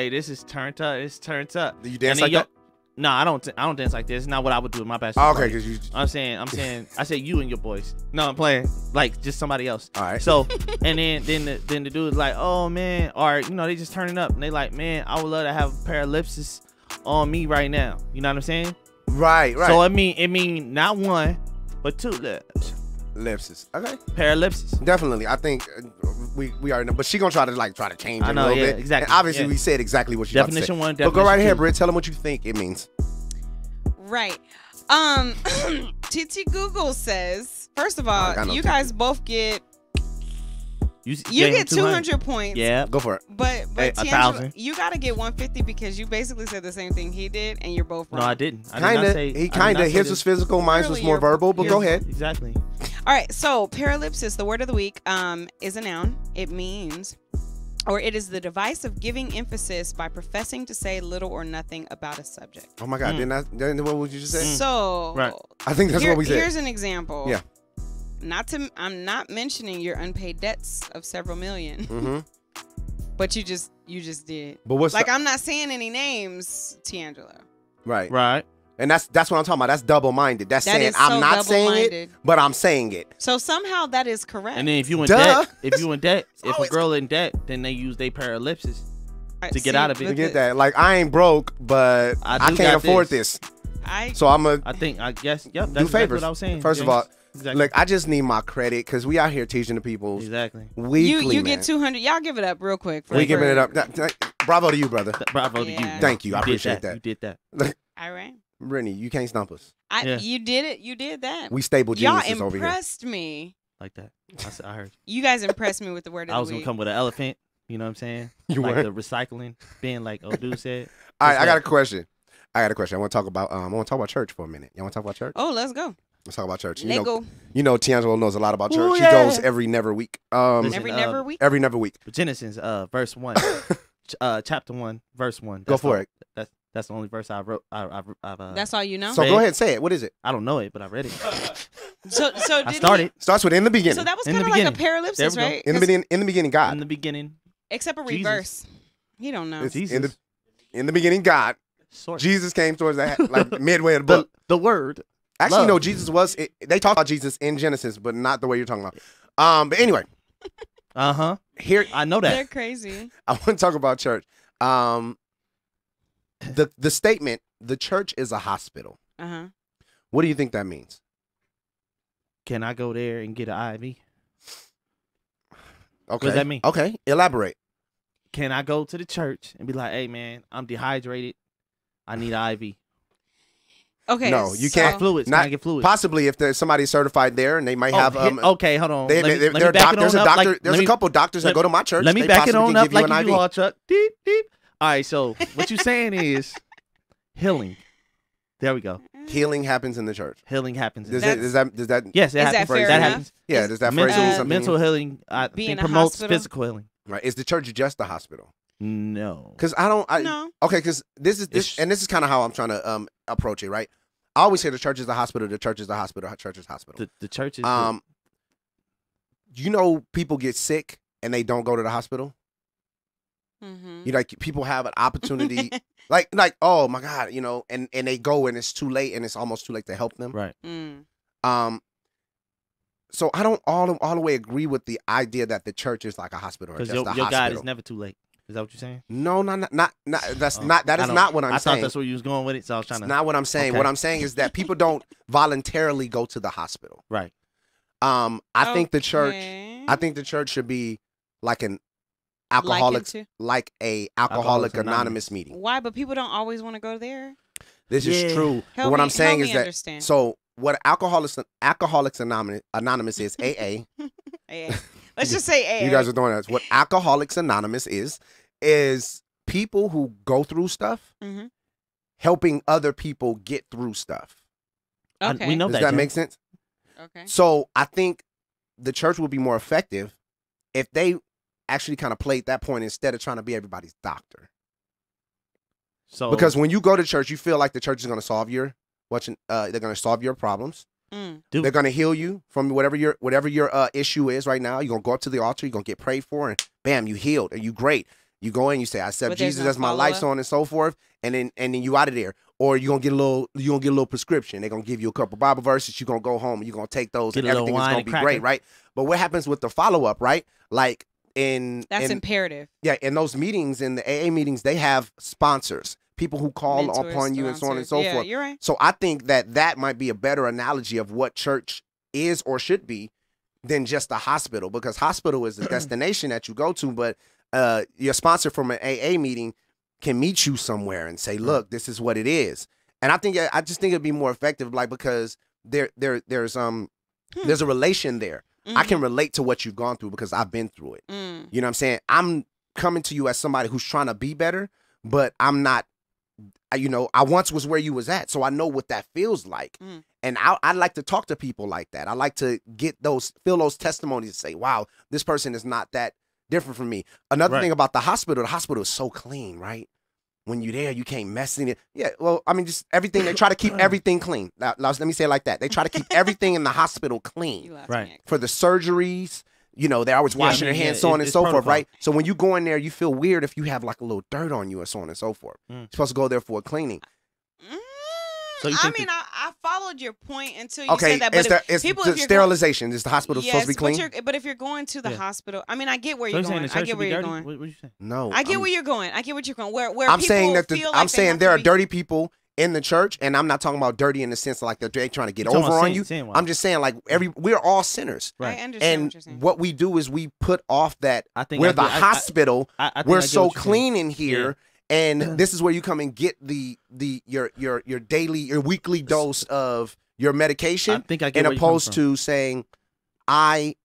this is turned up. It's turned up. Do you dance And then like that? No, I don't dance like this. It's not what I would do with my bachelor Oh, okay, party. because you. I'm saying, I said you and your boys. No, I'm playing like just somebody else. All right. So, and then the dude is like, oh man, or they just turning up and they like, man, I would love to have paralypsis on me right now. You know what I'm saying? Right. So it mean not one, but two lips. Ellipsis. Okay. Paralypsis. Definitely. I think we already know. But she going to try to change it I know, a little yeah, bit. exactly, And obviously, yeah. we said exactly what you about to say. Definition one, But go definition right ahead, two. Britt. Tell them what you think it means. Right. TT Google says, first of all, I know you TT. guys both get You you gave him get 200 points. Yeah. Go for it. But Hey, Tiangela, 1,000. you gotta get 150 because you basically said the same thing he did, and you're both wrong. No, I didn't. I did Kind not of. say- I He did kind not of. say His this. was physical. Mine was Clearly more you're- verbal. But go ahead. Exactly. All right, so paralypsis, the word of the week, is a noun. It means, or it is the device of giving emphasis by professing to say little or nothing about a subject. Oh my God! Didn't what would you just say? So, Right. I think that's what we said. Here's an example. Yeah. I'm not mentioning your unpaid debts of several million, Mm-hmm. but you just did. But what's like the- I'm not saying any names, Tiangela. Right. Right. And that's what I'm talking about. That's double-minded. That's That saying is I'm so not saying it, double-minded. but I'm saying it. So somehow that is correct. And then if you in Duh. debt, if a always- girl in debt, then they use their paralypsis. to get out of it. To get that. Like, I ain't broke, but I can't afford this. So I'm a. I guess. Yep. That's do exactly favors. what I was saying. First of James. all, Exactly. look, I just need my credit because we out here teaching the people. Exactly. Weekly, You man. get 200. Y'all give it up real quick. We giving it up. Bravo to you, brother. Bravo to you. Thank you. I did appreciate that. You did that. All right. Brittany, you can't stump us. You did it. You did that. We stable geniuses over here. Y'all impressed me. Like that. I heard. You guys impressed me with the word of I was the gonna week. come with an elephant. You know what I'm saying? You like were? the recycling being like dude said. All right, I got a question. I want to talk about church for a minute. You want to talk about church? Oh, let's go. Let's talk about church. Lego. You know, Tiangelo knows a lot about church. Ooh, He yeah. goes every never week. Every never week. Every never week. Genesis, verse 1, chapter 1, verse 1. Go for it. That's the only verse I wrote. That's all you know. So go ahead and say it. What is it? I don't know it, but I read it. So I started. Starts with in the beginning. So that was In the kind of like a beginning. There parallipsis, we go. right? In the beginning, God. In the beginning, Except a Jesus. reverse. You don't know. It's in the beginning, God. Sort of. Jesus came towards that like midway of the book. The word. Actually, love. no. Jesus was. They talk about Jesus in Genesis, but not the way you're talking about. But anyway, here I know that. They're crazy. I want to talk about church. The statement, the church is a hospital. What do you think that means? Can I go there and get an IV? Okay. What does that mean? Okay, elaborate. Can I go to the church and be like, hey, man, I'm dehydrated. I need an IV. Okay. No, you can't. Fluids. Not, can I get fluids? Possibly if there's somebody certified there and they might have. Okay, hold on. There's a couple doctors that go to my church. Let me They back it possibly on can up give you like an you IV. all, Chuck. Deep, deep. All right, so what you're saying is healing. There we go. Healing happens in the church. Healing happens. Does that? Yes, it Is happens. that fair That enough? happens. Yeah, does that phrase mean something? Mental healing Being a promotes hospital? physical healing. Right? Is the church just a hospital? No. Because No. Okay, because this is kind of how I'm trying to approach it. Right? I always say the church is a hospital. The church is a hospital. The church is a hospital. The church is. You know, people get sick and they don't go to the hospital. You know, like people have an opportunity, like oh my God, you know, and they go and it's too late and it's almost too late to help them. Right. So I don't all the way agree with the idea that the church is like a hospital or Because just a your hospital. God is never too late. Is that what you're saying? No, not that's Oh, not that is not what I'm I saying. thought that's where you was going with it, so I was trying It's to. not what I'm saying. Okay. What I'm saying is that people don't voluntarily go to the hospital. Right. I think the church should be like an alcoholics, like a Alcoholic Anonymous meeting. Why? But people don't always want to go there. This is true. Help But what me- I'm saying help is me that understand. so what Alcoholics Anonymous is AA. AA. Let's just say AA. You guys are doing that. What Alcoholics Anonymous is people who go through stuff, helping other people get through stuff. Okay. We know Does that. that Jim. make sense? Okay. So I think the church would be more effective if they actually kind of played that point instead of trying to be everybody's doctor. So Because when you go to church, you feel like the church is going to solve your they're going to solve your problems. They're going to heal you from whatever your issue is right now. You're going to go up to the altar. You're going to get prayed for, and bam, you healed. And you great. You go in, you say, I accept But there's Jesus no as my life, follow-up? so on and so forth, and then you out of there. Or you're gonna get a little prescription. They're gonna give you a couple Bible verses. You're gonna go home. You're gonna take those, Get and a little everything is wine gonna and be cracker. great, right? But what happens with the follow up, right? Like That's imperative. Yeah, in those meetings, in the AA meetings, they have sponsors, people who call Mentors, upon you, and so on and so yeah, forth. You're right. So I think that might be a better analogy of what church is or should be than just a hospital, because hospital is the destination that you go to, but your sponsor from an AA meeting can meet you somewhere and say, look, this is what it is. And I just think it'd be more effective, like, because there's a relation there. I can relate to what you've gone through because I've been through it. You know what I'm saying? I'm coming to you as somebody who's trying to be better, but I'm not, you know, I once was where you was at, so I know what that feels like. And I like to talk to people like that. I like to feel those testimonies and say, wow, this person is not that different from me. Another thing about the hospital is so clean, right? When you're there, you can't mess in it. Yeah, well, I mean, just everything. They try to keep everything clean. Now, let me say it like that. They try to keep everything in the hospital clean. Right. For the surgeries, you know, they're always washing their hands, so on and so forth, right? So when you go in there, you feel weird if you have like a little dirt on you or so on and so forth. You're supposed to go there for a cleaning. So you I think mean, I follow followed your point until you Okay, said that. But it's people, the if you're sterilization. Is the hospital yes, supposed to be clean? But if you're going to the Yeah. hospital, I mean, I get where So you're saying going. the church I get should where be you're dirty? going. What you saying? No, I get where you're going. I get what you're going. Where I'm people saying that feel like I'm they saying have there to are be- dirty people in the church, and I'm not talking about dirty in the sense of like they're trying to get You're talking over about on you. sin I'm just saying like we're all sinners. Right. I understand And what you're saying. what we do is we put off that I think we're I the get- I- hospital. I think We're I get so what you're saying. clean in here, and this is where you come and get your daily, your weekly dose of your medication. I think I get and where you're coming opposed from. to saying, I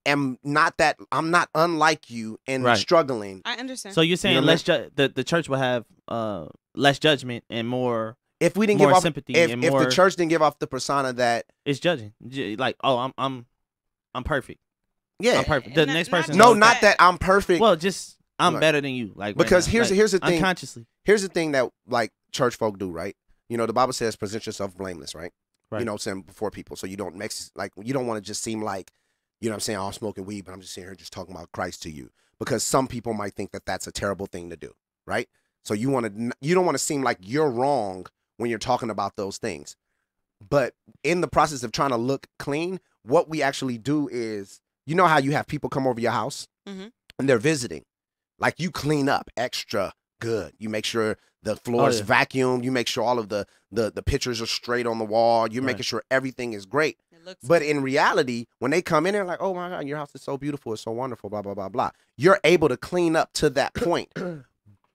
am not that. I'm not unlike you and Right. struggling. I understand. So you're saying You know what the church will have less judgment and more. If we didn't more give off sympathy if and the more- church didn't give off the persona that It's judging. Like, oh, I'm perfect. yeah, I'm perfect. The Not- next not person. no, just not that I'm perfect. Well, just I'm Right. better than you. Like Because right now. here's the thing. Unconsciously. Here's the thing that like church folk do, right? You know, the Bible says present yourself blameless, right? Right. You know what I'm saying, before people. So you don't mix, like, you don't want to just seem like, you know what I'm saying, oh, I'm smoking weed, but I'm just sitting here just talking about Christ to you. Because some people might think that that's a terrible thing to do, right? So you don't want to seem like you're wrong when you're talking about those things. But in the process of trying to look clean, what we actually do is, you know how you have people come over your house Mhm. and they're visiting. Like you clean up extra good. You make sure the floor is yeah. vacuumed. You make sure all of the pictures are straight on the wall. You're making Right. sure everything is great. It looks But in reality, when they come in, they're like, oh my God, your house is so beautiful. It's so wonderful, blah, blah, blah, blah. You're able to clean up to that point.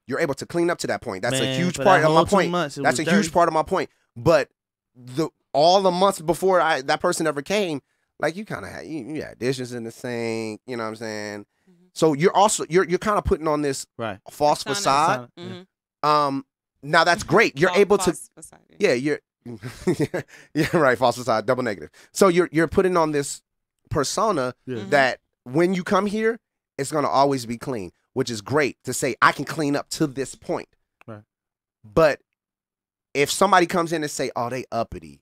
You're able to clean up to that point. That's a Man, huge for part that of my whole 2 point. months, it That's a was huge dirty. part of my point. But all the months before that person ever came, like you kind of had you had dishes in the sink. You know what I'm saying? So you're also you're kind of putting on this Right. false Persona. facade. Mhm. Now that's great. You're able to False facade, yeah, you're yeah, right, false facade, double negative. So you're putting on this persona that when you come here, it's gonna always be clean, which is great to say I can clean up to this point. Right. But if somebody comes in and say, oh, they uppity,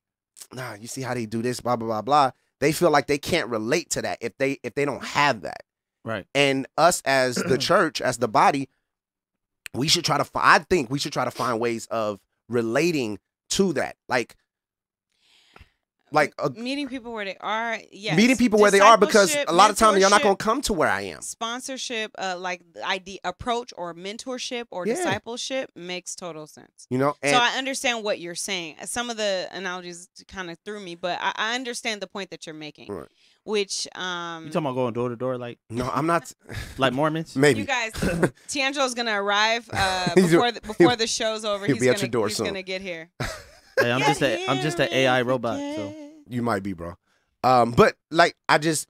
nah, you see how they do this, blah, blah, blah, blah, they feel like they can't relate to that if they don't have that. Right. And us as the church, as the body, we should try to I think we should try to find ways of relating to that. Like meeting people where they are. Yes. meeting people where they are, because a lot of times you're not mentorship, going to come to where I am. Sponsorship, like the approach or mentorship or Yeah. discipleship makes total sense. You know, and So I understand what you're saying. Some of the analogies kind of threw me, but I understand the point that you're making. Right. Which You talking about going door to door like no, I'm not. like Mormons? Maybe you guys, Tiangelo's gonna arrive He's- before the show's over. he'll He's be at gonna your door he's soon. gonna get here. Hey, I'm just an AI robot. So You might be, bro. But like it's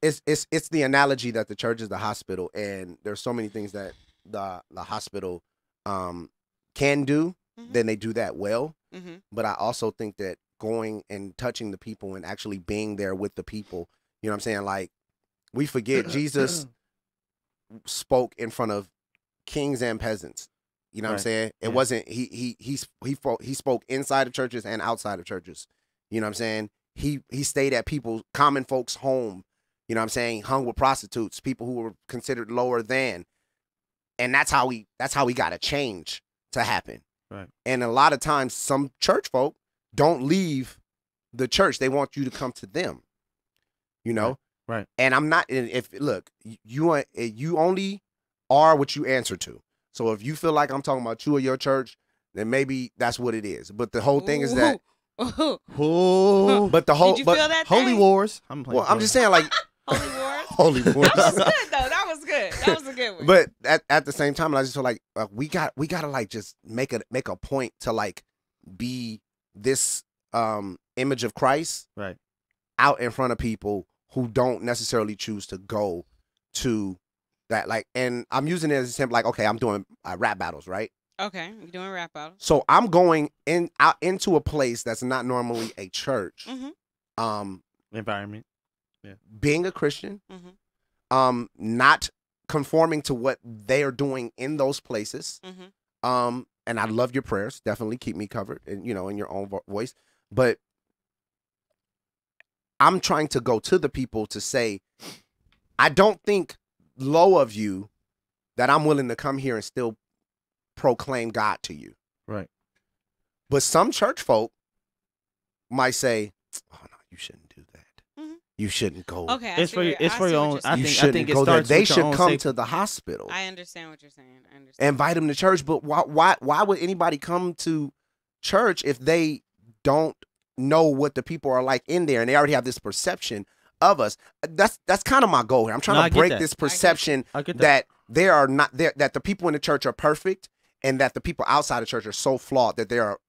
the analogy that the church is the hospital, and there's so many things that the hospital can do. Then they do that well. Mhm. But I also think that going and touching the people and actually being there with the people, you know what I'm saying? Like we forget Jesus spoke in front of kings and peasants. You know what I'm Right. saying? It Yeah. wasn't he spoke inside of churches and outside of churches. You know what I'm saying? He stayed at people, common folks' home. You know what I'm saying? Hung with prostitutes, people who were considered lower than. And that's how we got to change to happen. Right. And a lot of times some church folk don't leave the church. They want you to come to them. You know? Right. And I'm not look, you only are what you answer to. So if you feel like I'm talking about you or your church, then maybe that's what it is. But the whole thing is that Ooh. but the whole Did you feel that Holy thing? Wars. I'm playing. well, I'm just saying like Holy Wars. Holy Wars. That was good though. That was good. That was a good one. But at the same time, I just feel like we gotta like just make a point to like be this image of Christ Right. out in front of people who don't necessarily choose to go to that. Like, and I'm using it as a example. Like, okay, I'm doing rap battles, right? Okay, you're doing rap battle. So I'm going out into a place that's not normally a church. Environment. Being a Christian, not conforming to what they are doing in those places. And I love your prayers. Definitely keep me covered, and in your own voice. But I'm trying to go to the people to say, I don't think low of you that I'm willing to come here and still proclaim God to you. Right. But some church folk might say, you shouldn't do that. Mhm. You shouldn't go. Okay, It's for it's for your own. I You think shouldn't it go there. starts They with your should own come safety. to the hospital. I understand what you're saying. I understand. Invite them to church. But why would anybody come to church if they don't know what the people are like in there and they already have this perception of us? That's kind of my goal here. I'm No, I trying to get break that. this perception I get that they are not there, that the people in the church are perfect and that the people outside the church are so flawed that they are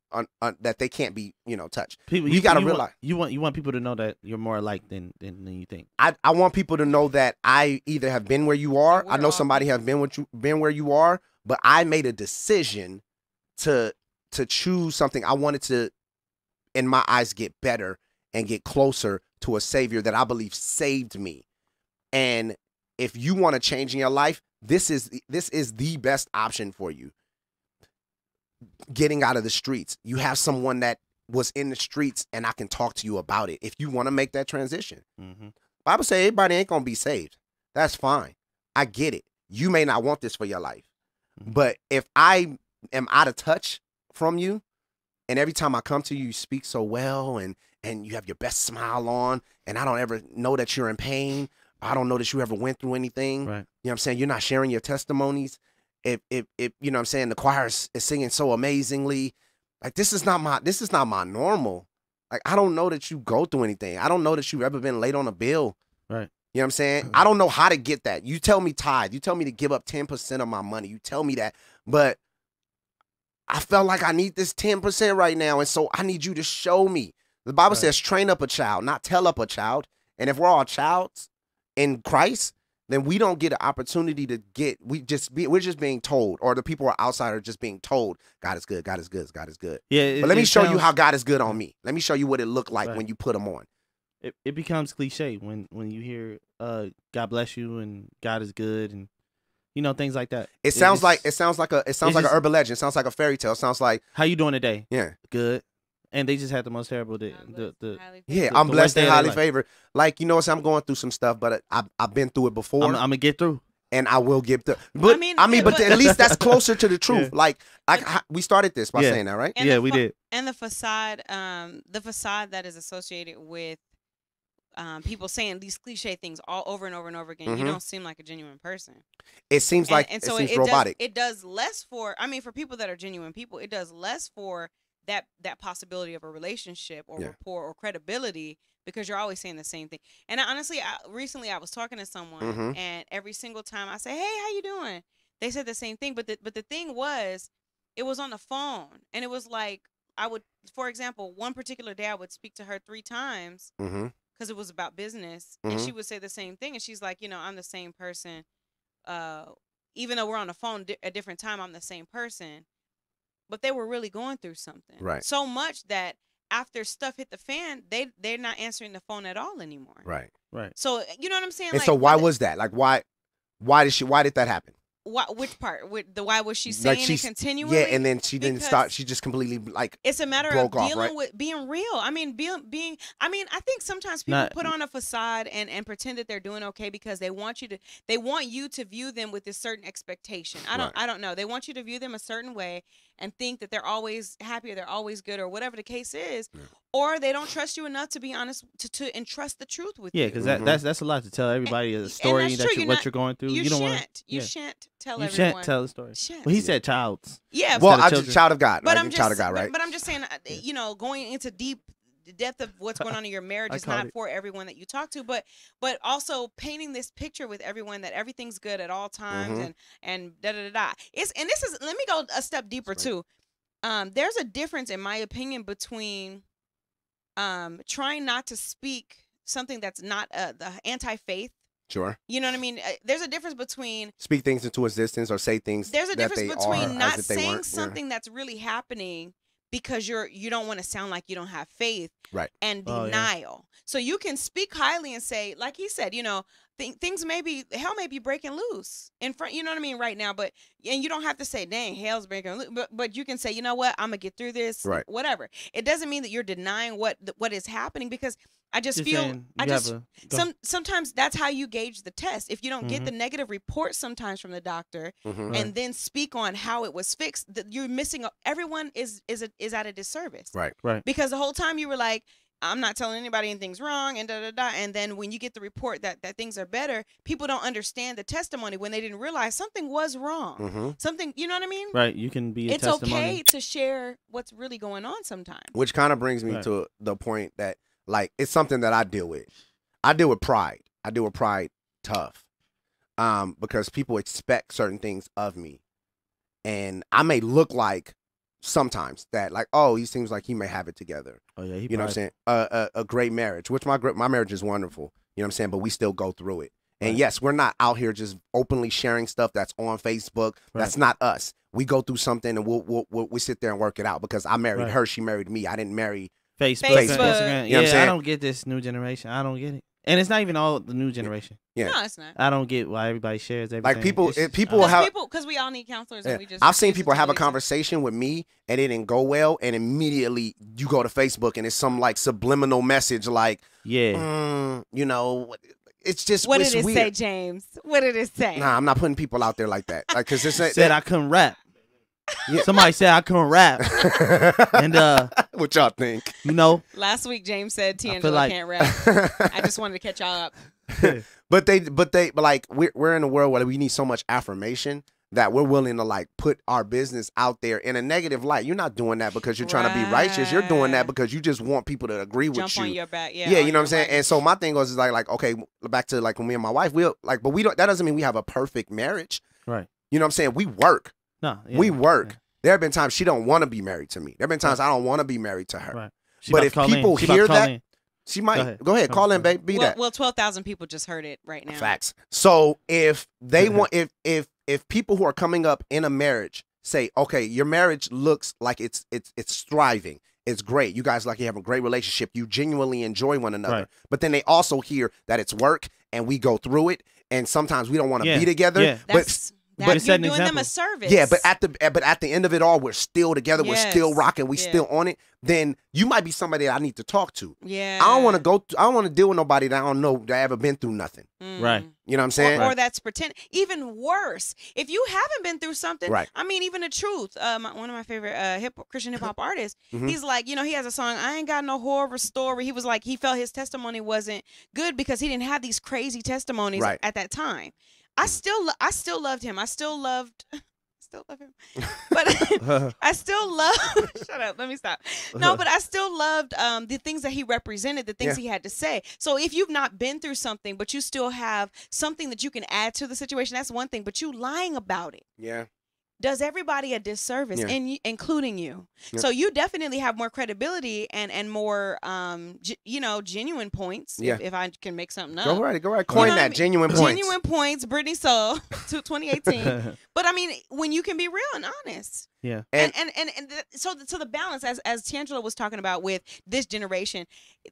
that they can't be touched. People, you got to realize you want people to know that you're more alike than you think. I want people to know that I either have been where you are. I know somebody have been where you are, but I made a decision to choose something. I wanted to, in my eyes, get better and get closer to a Savior that I believe saved me. And if you want to change in your life, this is the best option for you. Getting out of the streets. You have someone that was in the streets and I can talk to you about it. If you want to make that transition. Bible say everybody ain't going to be saved. That's fine. I get it. You may not want this for your life. But if I am out of touch from you and every time I come to you, you speak so well and you have your best smile on and I don't ever know that you're in pain. I don't know that you ever went through anything. Right. You know what I'm saying? You're not sharing your testimonies. If you know what I'm saying, the choir is singing so amazingly. Like this is not my normal. Like I don't know that you go through anything. I don't know that you've ever been late on a bill. Right. You know what I'm saying? I don't know how to get that. You tell me tithe. You tell me to give up 10% of my money. You tell me that. But I felt like I need this 10% right now. And so I need you to show me. The Bible says train up a child, not tell up a child. And if we're all childs in Christ, then we don't get an opportunity to get, we're just being told, or the people who are outside are just being told, God is good, God is good, God is good. Yeah. But let me show you how God is good on me. Let me show you what it looked like Right. when you put them on. It becomes cliche when you hear God bless you and God is good and things like that. It sounds like an urban legend. It sounds like a fairy tale. It sounds like, how you doing today? Yeah. Good. And they just had the most terrible day. I'm blessed and highly favored. Like, I'm going through some stuff, but I've been through it before. I'm gonna get through. And I will get through. But but at least that's closer to the truth. Yeah. Like we started this by saying that, right? And we did. And the facade that is associated with people saying these cliche things all over and over and over again. You don't seem like a genuine person. It seems like it seems robotic. It does less for people that are genuine people. It does less for that possibility of a relationship or rapport or credibility, because you're always saying the same thing. And recently I was talking to someone, and every single time I say, "Hey, how you doing?" they said the same thing. But the thing was, it was on the phone, and it was like I would, for example, one particular day I would speak to her 3 times because it was about business, and she would say the same thing, and she's like, I'm the same person, even though we're on the phone a different time, I'm the same person. But they were really going through something. Right. So much that after stuff hit the fan, they're not answering the phone at all anymore. Right. Right. So you know what I'm saying? And like, so why was that? Like why did that happen? Which part? Why was she saying it continually? Yeah, and then she didn't start. She just completely It's a matter broke of off, dealing right? with being real. I mean, being. I mean, I think sometimes people put on a facade and pretend that they're doing okay because they want you to view them with this certain expectation. I don't know. They want you to view them a certain way and think that they're always happy or they're always good or whatever the case is. Yeah. Or they don't trust you enough to be honest to entrust the truth with you. Yeah, because that's a lot to tell everybody a story what you're going through. You don't want. You shan't tell everyone. You shan't tell the story. Well, he said childs. Yeah. Well, I'm just child of God. But right? I'm child of God, right? But I'm just saying, going into the depth of what's going on in your marriage is not for everyone that you talk to, but also painting this picture with everyone that everything's good at all times and da da da da. Let me go a step deeper too. There's a difference, in my opinion, between trying not to speak something that's not the anti-faith. Sure. You know what I mean? There's a difference between speak things into existence or say things. There's a difference between not saying something something that's really happening because you don't want to sound like you don't have faith, right? And denial. So you can speak highly and say, like he said, things hell may be breaking loose in front. You know what I mean? Right now, and you don't have to say, "Dang, hell's breaking loose," but you can say, "You know what? I'm gonna get through this." Right. Whatever. It doesn't mean that you're denying what is happening, because I just feel sometimes that's how you gauge the test. If you don't get the negative report sometimes from the doctor and then speak on how it was fixed, you're missing. Everyone is at a disservice. Right. Right. Because the whole time you were like, I'm not telling anybody anything's wrong, and da da da. And then when you get the report that things are better, people don't understand the testimony when they didn't realize something was wrong. Something, you know what I mean? Right. You can be. It's okay to share what's really going on sometimes. Which kind of brings me to the point that, like, it's something that I deal with. I deal with pride. I deal with pride tough, because people expect certain things of me, and I may look like sometimes that, like, oh, he seems like he may have it together. Oh yeah, you know what I'm saying? A great marriage, which my marriage is wonderful. You know what I'm saying? But we still go through it. And yes, we're not out here just openly sharing stuff that's on Facebook. That's not us. We go through something and we sit there and work it out, because I married her, she married me. I didn't marry Facebook. Instagram. You know what I'm saying? I don't get this new generation. I don't get it. And it's not even all the new generation. Yeah. No, it's not. I don't get why everybody shares everything. Like because we all need counselors. And we just I've seen people have a conversation with me and it didn't go well, and immediately you go to Facebook and it's some like subliminal message like, you know, it's just what it's did it weird. say, James? What did it say? Nah, I'm not putting people out there like that. Like, cause it's said I couldn't rap. Yeah. Somebody said I couldn't rap. And what y'all think? You know, last week James said D'Angelo can't rap. I just wanted to catch y'all up. But like we're in a world where we need so much affirmation that we're willing to like put our business out there in a negative light. You're not doing that because you're trying to be righteous. You're doing that because you just want people to agree with you. Jump on your back, yeah, you know what I'm saying? And so my thing goes is like, okay, back to like when me and my wife, we'll like, but we don't, that doesn't mean we have a perfect marriage. Right. You know what I'm saying? We work. No. Yeah, we work. Yeah. There have been times she don't want to be married to me. There have been times I don't want to be married to her. Right. But if people hear that, she might go ahead, call in, babe. Be that. Well, 12,000 people just heard it right now. Facts. So if they want, if people who are coming up in a marriage say, okay, your marriage looks like it's thriving, it's great, you guys like you have a great relationship, you genuinely enjoy one another, but then they also hear that it's work and we go through it, and sometimes we don't want to be together, but you're doing them a service. Yeah, but at the end of it all, we're still together. We're still rocking. We still on it. Then you might be somebody that I need to talk to. Yeah. I don't want to I don't want to deal with nobody that I don't know that ever been through nothing. Right. You know what I'm saying? Or that's pretend. Even worse, if you haven't been through something. Right. I mean, even the Truth, one of my favorite Christian hip hop artists. He's like, you know, he has a song, I Ain't Got No Horror Story. He was like, he felt his testimony wasn't good because he didn't have these crazy testimonies at that time. I still loved him. I still love him. But I still love shut up, let me stop. No, but I still loved the things that he represented, the things he had to say. So if you've not been through something, but you still have something that you can add to the situation, that's one thing. But you lying about it. Yeah. Does everybody a disservice, including you. So you definitely have more credibility and more, genuine points. If I can make something up. Go right. Coin that. Genuine points. Genuine points. Brittany Soul to 2018. But I mean, when you can be real and honest. Yeah. And so the balance, as D'Angelo was talking about with this generation,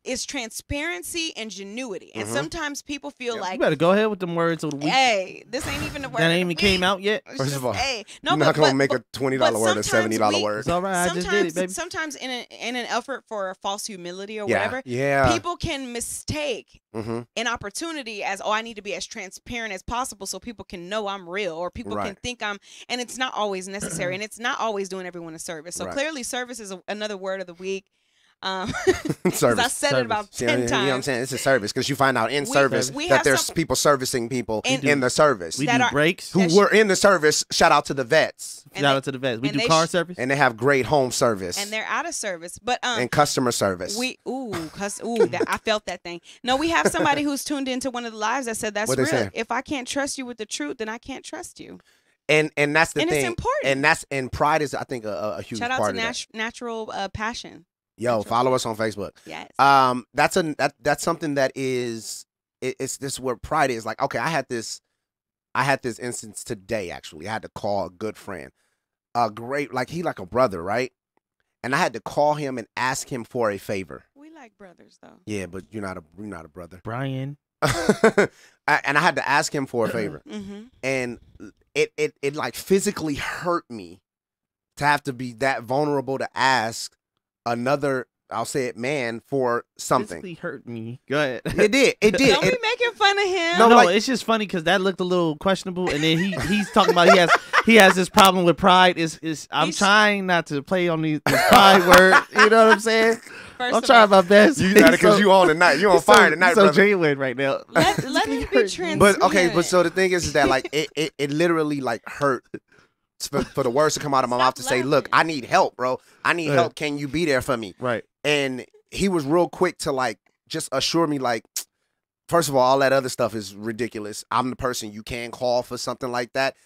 is transparency and genuity. And sometimes people feel like, you better go ahead with them words of the week. Hey, this ain't even the word. That ain't even came out yet. First of all, no, you're not gonna make a $20 word a $70 word. It's all right. I just did it, baby. Sometimes in an effort for false humility or Yeah. whatever, people can mistake an opportunity as, I need to be as transparent as possible so people can know I'm real, or people can think I'm, and it's not always necessary, and it's not always doing everyone a service. So clearly service is another word of the week. Service. I said it about 10 times. You know what I'm saying? It's a service because you find out in service that there's people servicing people in the service. We do breaks. Who were in the service. Shout out to the vets. Shout out to the vets. We do car service. And they have great home service. And they're out of service. But and customer service. I felt that thing. No, we have somebody who's tuned into one of the lives that said that's real. If I can't trust you with the truth, then I can't trust you. And that's the thing. And it's important. And pride is, I think, a huge part of that. Shout out to Natural Passion. Yo, follow us on Facebook. Yes. That's something that is, it's this where pride is. Like, okay, I had this instance today, actually. I had to call a good friend. He like a brother, right? And I had to call him and ask him for a favor. We like brothers, though. Yeah, but you're not a brother. Brian. And I had to ask him for a favor. And it like physically hurt me to have to be that vulnerable to ask another, I'll say it, man, for something. Physically hurt me. Go ahead. It did. Don't be making fun of him. No, it's just funny because that looked a little questionable, and then he's talking about he has this problem with pride. I'm trying not to play on this pride word. You know what I'm saying? First I'm of trying all, my best. You got it because you on tonight. You on fire tonight, so brother. genuine right now. let him be transparent. But okay, but so the thing is that like it literally like hurt for the words to come out of my mouth to say, look, I need help, bro. I need help. Can you be there for me? Right. And he was real quick to like just assure me like, first of all that other stuff is ridiculous. I'm the person you can call for something like that.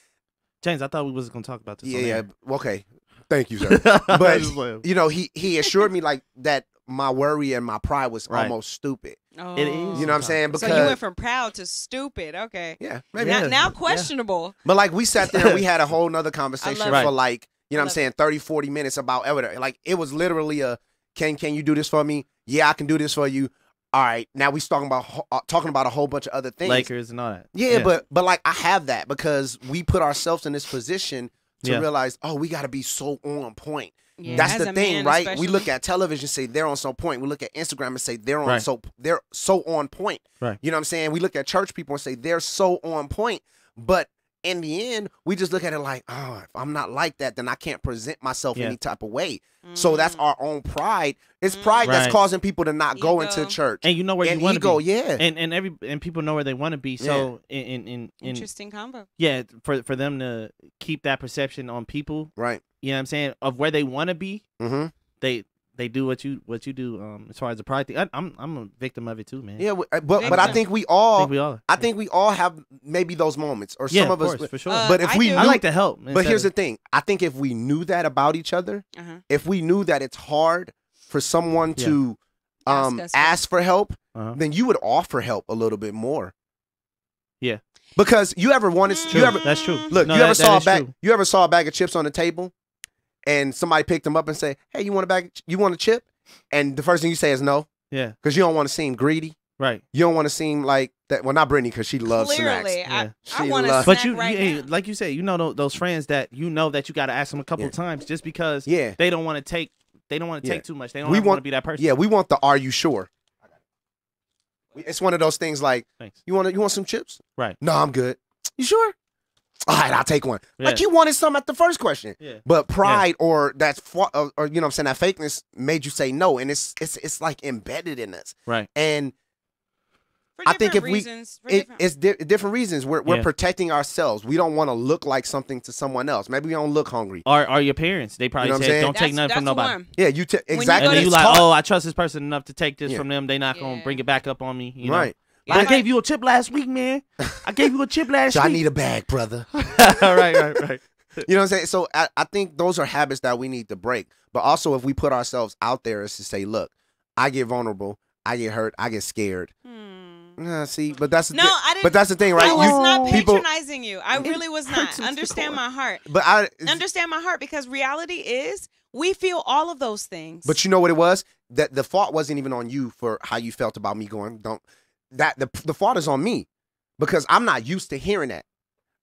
James, I thought we was gonna talk about this. Yeah. Okay. Thank you, sir. But you know, he assured me like that my worry and my pride was almost stupid. Oh. It is. You know what I'm saying? Because so you went from proud to stupid. Okay. Yeah. Maybe. Now questionable. But like we sat there and we had a whole nother conversation for it. like, you know what I'm saying, 30, 40 minutes about everything. Like it was literally a, can you do this for me? Yeah, I can do this for you. All right. Now we talking about a whole bunch of other things. Lakers and all that. Yeah, but like I have that because we put ourselves in this position to realize, oh, we got to be so on point. Yeah, that's as the a thing, man, right? especially. We look at television, say they're on so point. We look at Instagram and say they're on they're so on point. Right. You know what I'm saying? We look at church people and say they're so on point. But in the end, we just look at it like, oh, if I'm not like that, then I can't present myself any type of way. So that's our own pride. It's pride that's causing people to not go into church. And you know where you want to go, be. yeah. And people know where they want to be. So in interesting combo. Yeah, for them to keep that perception on people. Right. You know what I'm saying? Of where they want to be. Mm-hmm. They do what you do as far as the pride thing. I'm a victim of it too, man. Yeah, but I think we all have maybe those moments, or some of us for sure. But if I like to help. But here's the thing: I think if we knew that about each other, if we knew that it's hard for someone to ask for help, then you would offer help a little bit more. Yeah, because you ever wanted, that's true. Look, you ever saw a bag of chips on the table? And somebody picked them up and say, "Hey, you want a bag? You want a chip?" And the first thing you say is no. Yeah. Because you don't want to seem greedy. Right. You don't want to seem like that. Well, not Brittany, because she loves snacks. I want to snack but you, right hey, now. like you say, you know those friends that you know that you got to ask them a couple of times just because they don't want to take take too much. They don't want to be that person. Yeah, we want the "Are you sure?" It's one of those things like, thanks. You want some chips? Right. No, I'm good. You sure? All right, I'll take one. Yeah. Like you wanted some at the first question. Yeah. But pride or you know what I'm saying, that fakeness made you say no, and it's like embedded in us. Right. And for I think if reasons, it's different reasons. We're protecting ourselves. We don't want to look like something to someone else. Maybe we don't look hungry. Or your parents. They probably said, don't take nothing from nobody. Yeah, exactly. And then you like, oh, I trust this person enough to take this from them. They're not going to bring it back up on me. You know? Right. I gave you a chip last week, man. I gave you a chip last week. I need a bag, brother. right. You know what I'm saying? So I think those are habits that we need to break. But also, if we put ourselves out there, is to say, look, I get vulnerable, I get hurt, I get scared. See, but that's but that's the thing, right? I was not patronizing you. I really was not. Understand my heart. But understand my heart, because reality is we feel all of those things. But you know what it was? That the fault wasn't even on you for how you felt about me going. The fault is on me, because I'm not used to hearing that.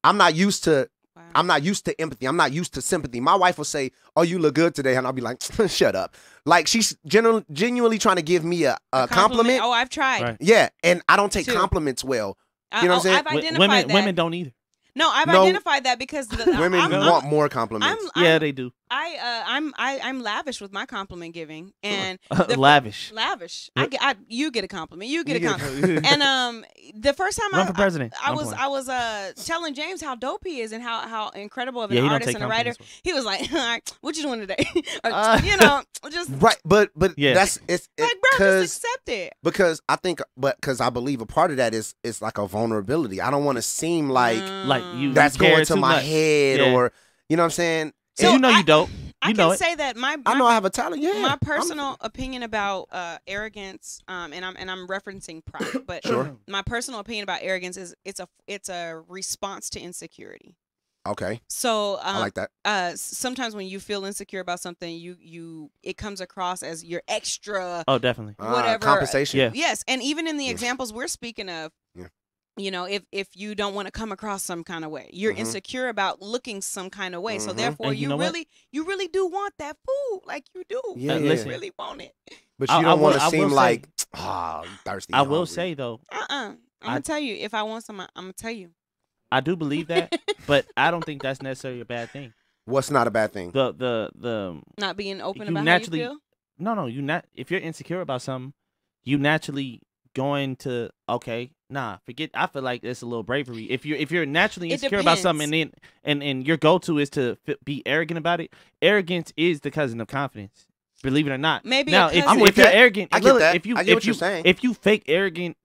I'm not used to empathy. I'm not used to sympathy. My wife will say, "Oh, you look good today," and I'll be like, "Shut up!" Like she's genuinely trying to give me a compliment. Oh, I've tried. Right. Yeah, and I don't take compliments well. You know what I'm saying? I've identified that. Women don't either. No, I've identified that because women want more compliments. Yeah, they do. I'm lavish with my compliment giving, and lavish. You get a compliment. You get a compliment. And the first time Run for president. I was telling James how dope he is and how incredible of an artist and a writer. He was like, "All right, what you doing today?" Just right. But yeah. that's it's like, bro, just accept it. Because I believe a part of that is like a vulnerability. I don't want to seem like you that's going to my much. head, or you know what I'm saying. So you know you don't. I can say that I know I have a talent. Yeah, my personal opinion about arrogance, and I'm referencing pride, but my personal opinion about arrogance is it's a response to insecurity. Okay. So I like that. Sometimes when you feel insecure about something, it comes across as you're extra. Oh, definitely. Whatever compensation. Yeah. Yes, and even in the examples we're speaking of. Yeah. You know, if you don't want to come across some kind of way, you're insecure about looking some kind of way. So therefore, you really do want that food, like you do. Yeah, you really want it. But you don't want to seem like, thirsty. I will say though. I'm gonna tell you, if I want some, I'm gonna tell you. I do believe that, but I don't think that's necessarily a bad thing. What's not a bad thing? The not being open about how you feel. No. You not if you're insecure about something, you naturally going to forget. I feel like it's a little bravery. If you're naturally insecure about something, and your go to is to be arrogant about it. Arrogance is the cousin of confidence. Believe it or not. Maybe now, if you're arrogant, I get that. If you I get what you're saying. If you fake arrogant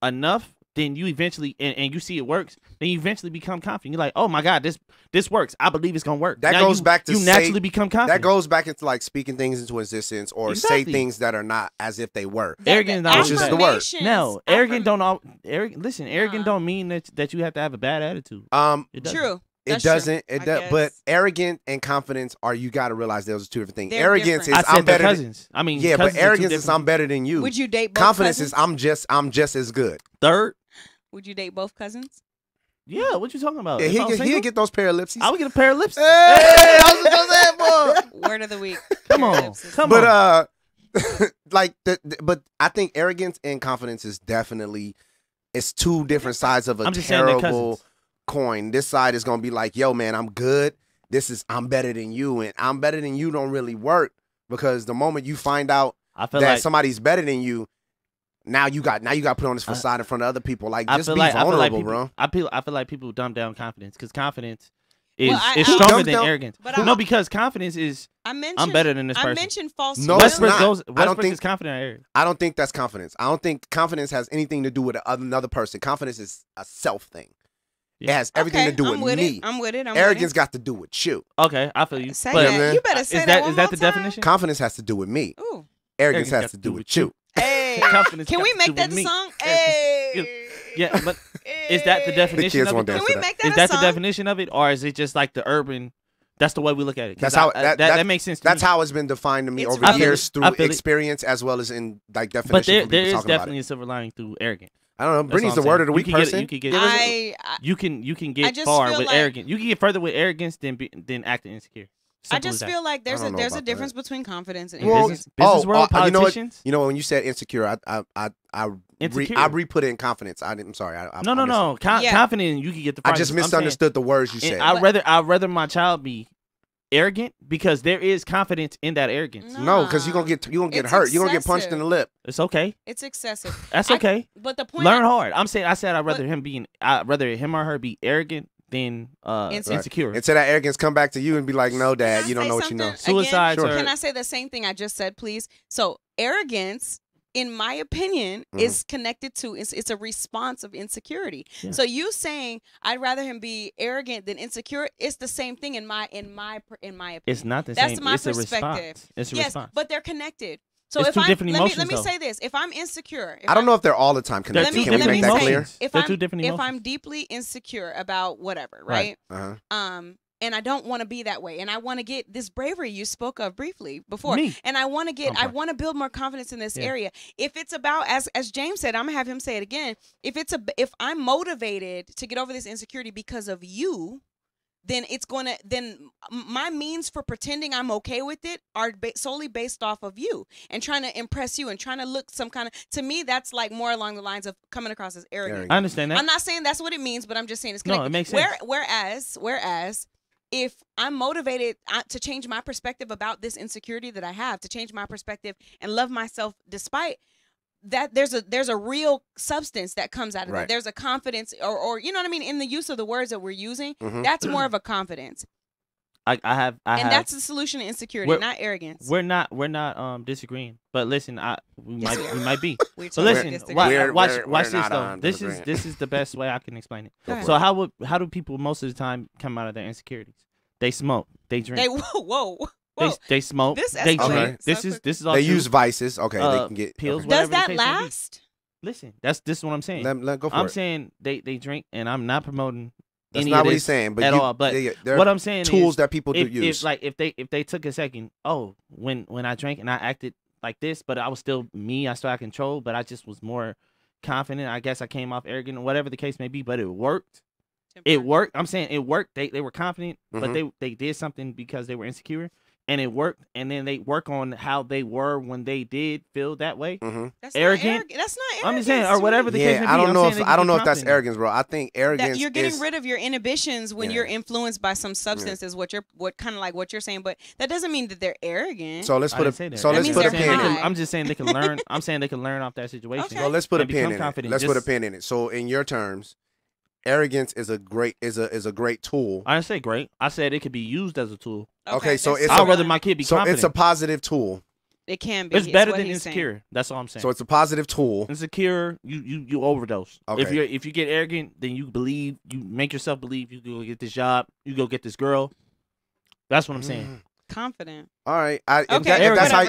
enough, then you eventually and you see it works, then you eventually become confident. You're like, oh my God, this works. I believe it's gonna work. That now goes back to you naturally become confident. That goes back into like speaking things into existence or say things that are not as if they were. Arrogant, which is the word. No, arrogant arrogant don't mean that you have to have a bad attitude. It doesn't. True. It doesn't. It does. But arrogant and confidence are, you got to realize those are two different things. They're Arrogance different. is I'm better. Cousins. I mean, yeah, but cousins are two arrogance is different I'm better than you. Would you date both Confidence cousins? is I'm just as good. Third. Would you date both cousins? Yeah, what you talking about? Yeah, he'll get those pair of lipsies. I would get a pair of lips. Hey, I was gonna say it, boy. Word of the week. Come on. But like but I think arrogance and confidence is definitely it's two different sides of a I'm just saying they're terrible cousins. coin. This side is gonna be like, yo, man, I'm good. This is I'm better than you, and I'm better than you don't really work because the moment you find out I feel that like somebody's better than you, now you got put on this facade in front of other people. Like, I just feel be like vulnerable, people, bro. I feel like people dumb down confidence because confidence is I stronger dumbs than down- arrogance. But No, because confidence is I'm better than this I person. mentioned false No, humility. it's not. Westbrook is confident in arrogance. I don't think that's confidence. I don't think confidence has anything to do with another person. Confidence is a self thing. It has everything to do I'm with me. It. I'm with it. Arrogance got to do with you. Okay, I feel you. Say But that. You better say is that one is that more the time. definition? Confidence has to do with me. Ooh. Arrogance has to do with you. Hey, Confidence can got we to make do that with the me. song? Hey. Yeah, but is that the definition kids of won't it? dance Can we make that Is a that the song? definition of it, or is it just like the urban? That's the way we look at it. 'Cause That's how that makes sense. To That's me. how it's been defined to me It's over really- the years through I feel it. experience as well as in like definition. But there from people is talking definitely about a silver lining through arrogant. it. I don't know. That's Brittany's all the I'm word saying. of the week person. You can get you can I get just far feel with like- arrogance. You can get further with arrogance than acting insecure. I Simple as just that. feel like there's I don't know a about difference that. between confidence and Well, arrogance. business world, you know what? politicians. You know when you said insecure, I Insecure. re-put it in confidence. I'm sorry. No. Yeah. Confident, you can get the. I just misunderstood the words you And said. I'd rather my child be arrogant because there is confidence in that arrogance. No, because you're gonna get It's hurt. You're gonna get punched in the lip. It's okay. It's excessive. That's okay. But the point. Learn hard. I said I'd rather him or her be arrogant than insecure. Until that arrogance come back to you and be like, no, Can Dad, I you don't say know what you know. something again? Suicides are- Can I say the same thing I just said, please? So arrogance, in my opinion, is connected to it's a response of insecurity. Yeah. So you saying I'd rather him be arrogant than insecure, it's the same thing in my opinion. It's not the That's same. my It's a perspective. response. It's a yes, response. but they're connected. So It's if two I'm different let me emotions, say though. this: if I'm insecure, I don't know if they're all the time They're connected. two Can we different make that emotions. clear? if They're I'm two different if emotions. I'm deeply insecure about whatever, right? Uh-huh. And I don't want to be that way, and I want to get this bravery you spoke of briefly before, Me. and I want to get, I'm I sorry. want to build more confidence in this Yeah. area. If it's about, as James said, I'm gonna have him say it again. If I'm motivated to get over this insecurity because of you, then my means for pretending I'm okay with it are solely based off of you and trying to impress you and trying to look some kind of. To me, that's like more along the lines of coming across as arrogant. I understand that. I'm not saying that's what it means, but I'm just saying it's No, connected. it makes sense. Whereas, if I'm motivated to change my perspective about this insecurity that I have, to change my perspective and love myself despite that, there's a real substance that comes out of Right. it. There's a confidence, or you know what I mean, in the use of the words that we're using. Mhm. That's more of a confidence, I have. that's the solution to insecurity, We're- not arrogance. We're not disagreeing. But listen, we Yes, we might be. We're So totally listen, disagreeing. watch We're this not, though. This disagreeing. is the best way I can explain it. Go ahead. So how do people most of the time come out of their insecurities? They smoke. They drink. They whoa. They smoke. This They escalated drink. so This is all They true. use vices. Okay, they can get pills. okay. Does whatever the that case may be. last? Listen, this is what I'm saying. Go for I'm it. saying they drink, and I'm not promoting That's any not of what this he's saying, but at you- all. But there are what I'm saying tools is that people do use. if they took a second, when I drank and I acted like this, but I was still me, I still had control, but I just was more confident. I guess I came off arrogant or whatever the case may be, but it worked. It worked. I'm saying it worked. They were confident, but Mhm. they did something because they were insecure, and it worked, and then they work on how they were when they did feel that way. That's Arrogant. That's not arrogance. I'm just saying, or whatever the case may be. I don't know I'm if saying I don't they know can if be that's confident. arrogance, bro. I think arrogance That you're getting is, rid of your inhibitions when you're influenced by some substance is what kind of like what you're saying, but that doesn't mean that they're arrogant. So let's put a that. so That let's means put a they're pin in high. it. I'm just saying they can learn. I'm saying they can learn off that situation. So let's put a and pin become in it. confident. Let's put a Just- pin in it. So in your terms, arrogance is a great tool. I didn't say great. I said it could be used as a tool. Okay, so it's I'd rather my kid be so confident. it's a positive tool. It can be. It's better what than he's saying. insecure. That's all I'm saying. So it's a positive tool. Insecure, you overdose. Okay. If you get arrogant, then you make yourself believe you go get this job, you go get this girl. That's what I'm saying. Confident. All right. Okay,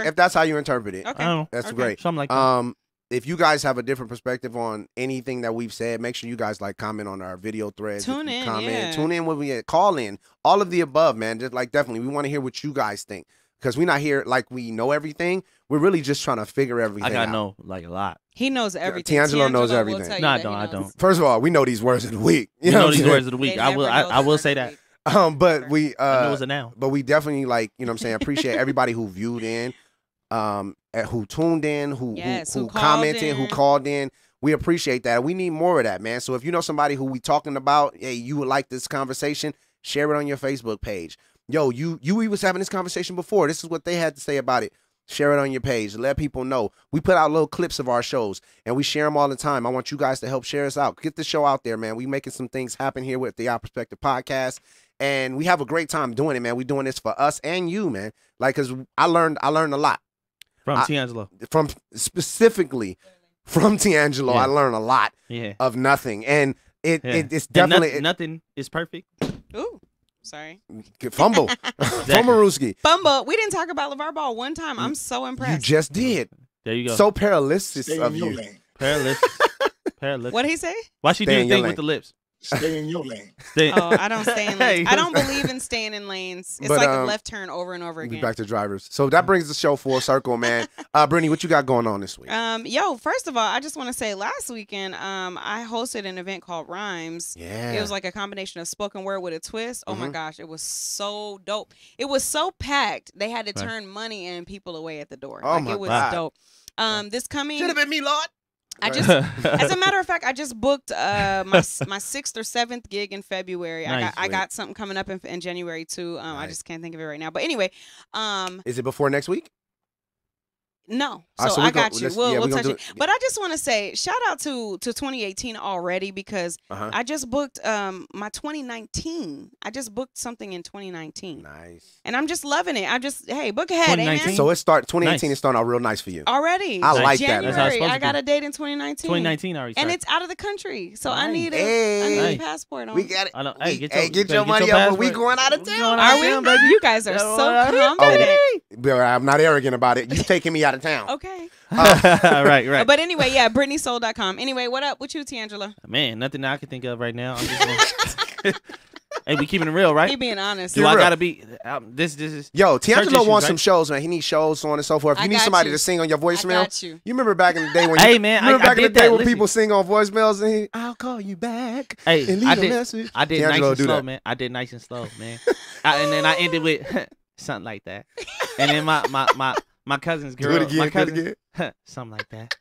If that's how you interpret it, Okay. I don't know. that's Okay. great. Something like that. If you guys have a different perspective on anything that we've said, make sure you guys comment on our video threads. Tune in, yeah. Tune in when we call in. All of the above, man. Just definitely, we want to hear what you guys think because we're not here like we know everything. We're really just trying to figure everything I out. gotta know a lot. He knows everything. T'Angelo knows will everything. tell you No, I that don't. he I knows. don't. First of all, we know these words of the week. You You know what these I'm saying? words of the week. They I will. never know I will the say words that. of the week. But we I know it's a noun. but we definitely you know what I'm saying, appreciate everybody who viewed in, who tuned in, who called commented, who in. called in. We appreciate that. We need more of that, man. So if you know somebody who we talking about, hey, you would like this conversation, share it on your Facebook page. Yo, we was having this conversation before. This is what they had to say about it. Share it on your page. Let people know. We put out little clips of our shows, and we share them all the time. I want you guys to help share us out. Get the show out there, man. We making some things happen here with the Our Perspective podcast, and we have a great time doing it, man. We doing this for us and you, man. Like, cause I learned a lot From T'Angelo. Specifically from T'Angelo. I learned a lot of nothing, and it's definitely nothing is perfect. Ooh, sorry. Fumble, Fumarooski. Fumble. We didn't talk about LeVar Ball one time. I'm so impressed. You just did. There you go. So paralysis of you. Paralysis. What'd he say? Why she do the thing with the lips? Stay in your lane. Oh, I don't stay in lanes. Hey. I don't believe in staying in lanes. It's But, like a left turn over and over We'll be again. back to drivers. So that brings the show full circle, man. Brittany, what you got going on this week? First of all, I just want to say last weekend, I hosted an event called Rhymes. Yeah. It was like a combination of spoken word with a twist. Oh my gosh, it was so dope. It was so packed. They had to Right. turn money and people away at the door. Oh like my it was God. dope. This coming Should have been me, Lord. as a matter of fact, I just booked my 6th or 7th gig in February. Nice. I got something coming up in January too. I just can't think of it right now. But anyway, Is it before next week? no. All right, So so we I go- got you. let's- We'll yeah, we gonna touch do it. it. But I just want to say shout out to 2018 already because I just booked my 2019. I just booked something in 2019. Nice. And I'm just loving it. Hey, book ahead, amen. 2018 is starting out real nice for you. Already. I like that. January, That's how it's supposed I to got be. a date in 2019. 2019 already And started. it's out of the country. So I Nice. need Hey. a passport on. We got it. I know. Hey, get Hey, your, get better your money up, but we passport. going out of We town. going out Are of we? town, baby. You guys are Yeah, so well, confident. But I'm not arrogant about it. You taking me out of town. Okay. right. But anyway, yeah, BrittanySoul.com. Anyway, what up with you, T'Angelo? Man, nothing I can think of right now. I'm just gonna... Hey, we keeping it real, right? He being honest. Do I gotta be? This is. Yo, church T'Angelo issues, wants right? some shows, man. He needs shows, so on and so forth. If I you need got somebody you. to sing on your voicemail, I got you. you remember back in the day when Hey, man, remember I back in the did day that. when Listen. people sing on voicemails and I'll call you back Hey, and leave I a did. message. I did T'Angelo nice and do slow, that. man. I did nice and slow, man. And then I ended with something like that. And then my cousin's girl. Do it again. My Do it cousin, again. something like that.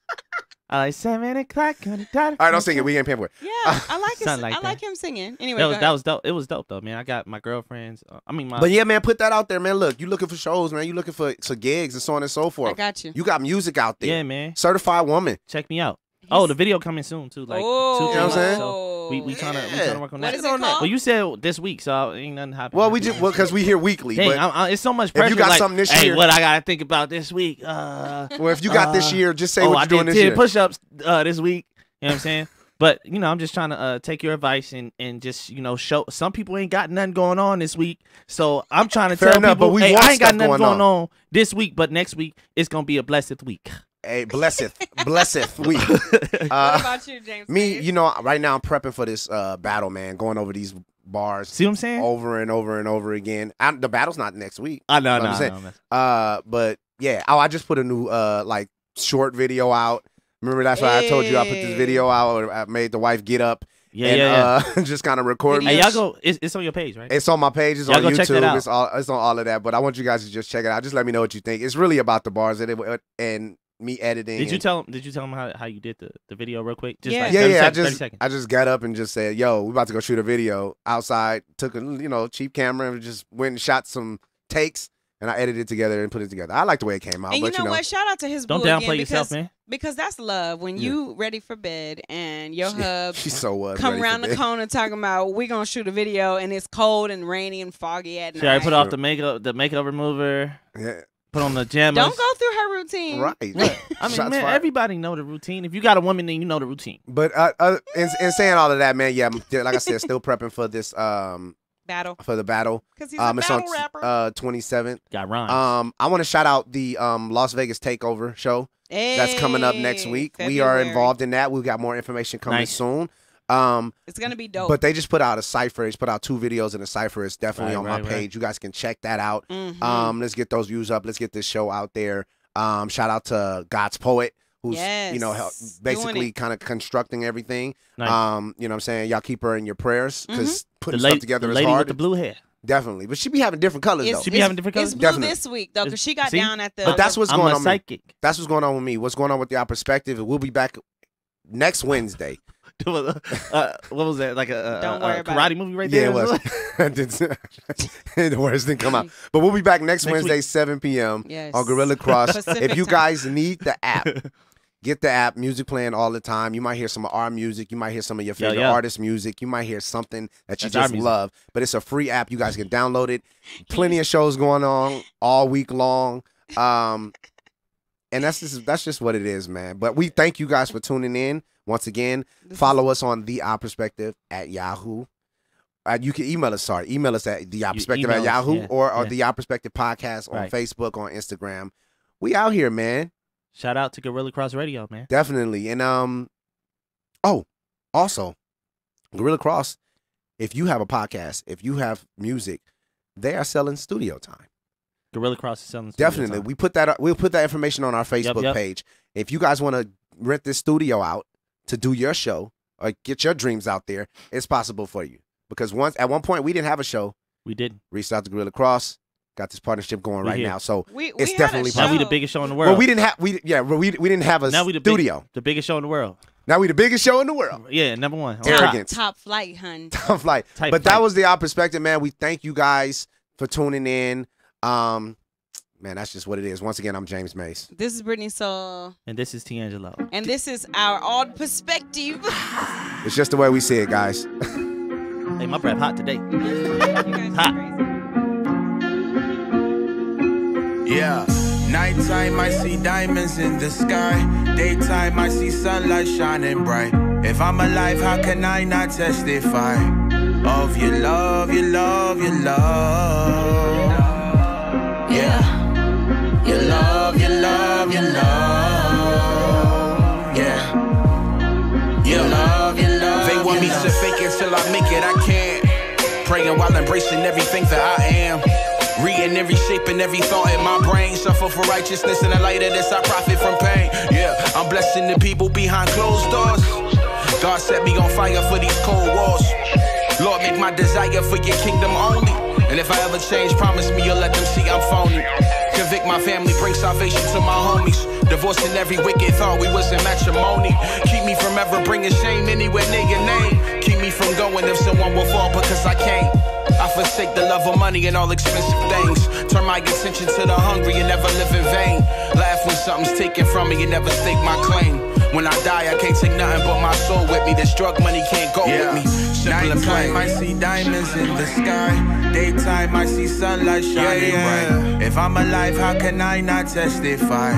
I like 7 o'clock on the dot. All right, don't sing it. We ain't paying for it. Yeah, I like it. Something like I that. like him singing. Anyway, That was dope. It was dope though, man. I got my girlfriends. But yeah, man, put that out there, man. Look, you looking for shows, man. You looking for gigs and so on and so forth. I got you. You got music out there. Yeah, man. Certified woman. Check me out. Oh, the video coming soon too. Like Oh. 2 You know what I'm saying? So we trying to work on What that. is it called? Well, you said this week, so ain't nothing happening. Well, because we here weekly. Dang, But it's so much if pressure. you got like, something this hey, year, what I gotta think about this week? well, if you got this year, just say I what you're doing did this 10 year. push-ups this week. You know what I'm saying? But I'm just trying to take your advice and just show some people ain't got nothing going on this week. So I'm trying to Fair tell enough, people, but we hey, want I ain't got stuff nothing going going on this week, but next week it's gonna be a blessed week. Hey, blesseth week. What about you, James? Me, right now I'm prepping for this battle, man. Going over these bars. See what I'm saying? Over and over and over again. The battle's not next week. I know, You what I'm saying? But yeah, I just put a new short video out. Remember that's why I told you I put this video out. I made the wife get up and just kind of record. Hey, y'all go. It's on your page, right? It's on my page. It's y'all on go YouTube. Check that out. It's on all of that. But I want you guys to just check it out. Just let me know what you think. It's really about the bars and me editing. Did you tell him how you did the video real quick? Just yeah, like 30 seconds. I just got up and just said, "Yo, we about to go shoot a video outside." Took a cheap camera and just went and shot some takes. And I edited it together and put it together. I like the way it came out. And but, you know what? Shout out to his boo Don't downplay again yourself, man. Because that's love. When you ready for bed and your hub come around the corner talking about we're gonna shoot a video and it's cold and rainy and foggy at night. She already put off the makeup remover. Yeah. Put on the jammies. Don't go through her routine. Right. I mean, man, everybody know the routine. If you got a woman, then you know the routine. But in saying all of that, man, yeah, like I said, still prepping for this battle. For the battle. Because he's a battle rapper. 27th. Got rhymes. I want to shout out the Las Vegas Takeover show that's coming up next week. February. We are involved in that. We've got more information coming soon. It's gonna be dope. But they just put out a cipher. They just put out 2 videos in a cipher. It's definitely on my page. Right. You guys can check that out. Mm-hmm. Let's get those views up. Let's get this show out there. Shout out to God's Poet, who's basically kind of constructing everything. Nice. You know what I'm saying? Y'all keep her in your prayers because putting the stuff together the is lady hard. with the blue hair. Definitely, but she be having different colors though. She be having different colors. It's blue this week though, because she got down at the. But that's what's going on. Psychic. That's what's going on with me. What's going on with the perspective? We'll be back next Wednesday. What was that? Like a karate movie right there? Yeah, it was. The words didn't come out. But we'll be back next Wednesday, week. 7 p.m. on Guerilla Cross. If you guys need the app, get the app. Music playing all the time. You might hear some of our music. You might hear some of your favorite artists' music. You might hear something that you just love. But it's a free app. You guys can download it. Plenty of shows going on all week long. And that's just what it is, man. But we thank you guys for tuning in. Once again, follow us on The Perspective at Yahoo. You can email us. Email us at The Perspective at Yahoo or The Perspective Podcast on Facebook, on Instagram. We out here, man. Shout out to Guerilla Cross Radio, man. Definitely. And also, Guerilla Cross, if you have a podcast, if you have music, they are selling studio time. Guerilla Cross is selling studio Definitely. time. We'll put that information on our Facebook page. If you guys want to rent this studio out to do your show or get your dreams out there, it's possible for you. Because at one point we didn't have a show. We did. Reached out to Guerilla Cross. Got this partnership going right now, so we it's definitely possible. Now we the biggest show in the world. Well, we didn't have we didn't have a studio. The biggest show in the world. Now we the biggest show in the world. Yeah, number one. Arrogance. Top flight, hun. Top flight. But that was The Perspective, man. We thank you guys for tuning in. Man, that's just what it is. Once again, I'm James Mace. This is Brittany Soul. And this is D'Angelo. And this is our odd perspective. It's just the way we see it, guys. Hey, my breath hot today. Hot. Yeah. Nighttime, I see diamonds in the sky. Daytime, I see sunlight shining bright. If I'm alive, how can I not testify of your love, your love, your love? Yeah. Your love, your love, your love. Yeah. Your love, your love. They want me to fake it till I make it, I can't. Praying while embracing everything that I am. Reading every shape and every thought in my brain. Suffer for righteousness in the light of this, I profit from pain. Yeah, I'm blessing the people behind closed doors. God set me on fire for these cold walls. Lord, make my desire for your kingdom only. And if I ever change, promise me you'll let them see I'm phony. Convict my family, bring salvation to my homies. Divorcing every wicked thought we was in matrimony. Keep me from ever bringing shame anywhere near your name. Keep me from going if someone will fall because I can't. I forsake the love of money and all expensive things. Turn my attention to the hungry and never live in vain. Laugh when something's taken from me and never stake my claim. When I die, I can't take nothing but my soul with me. This drug money can't go with me. Simple and plain. I see diamonds in the sky. Daytime, I see sunlight shining bright. If I'm alive, how can I not testify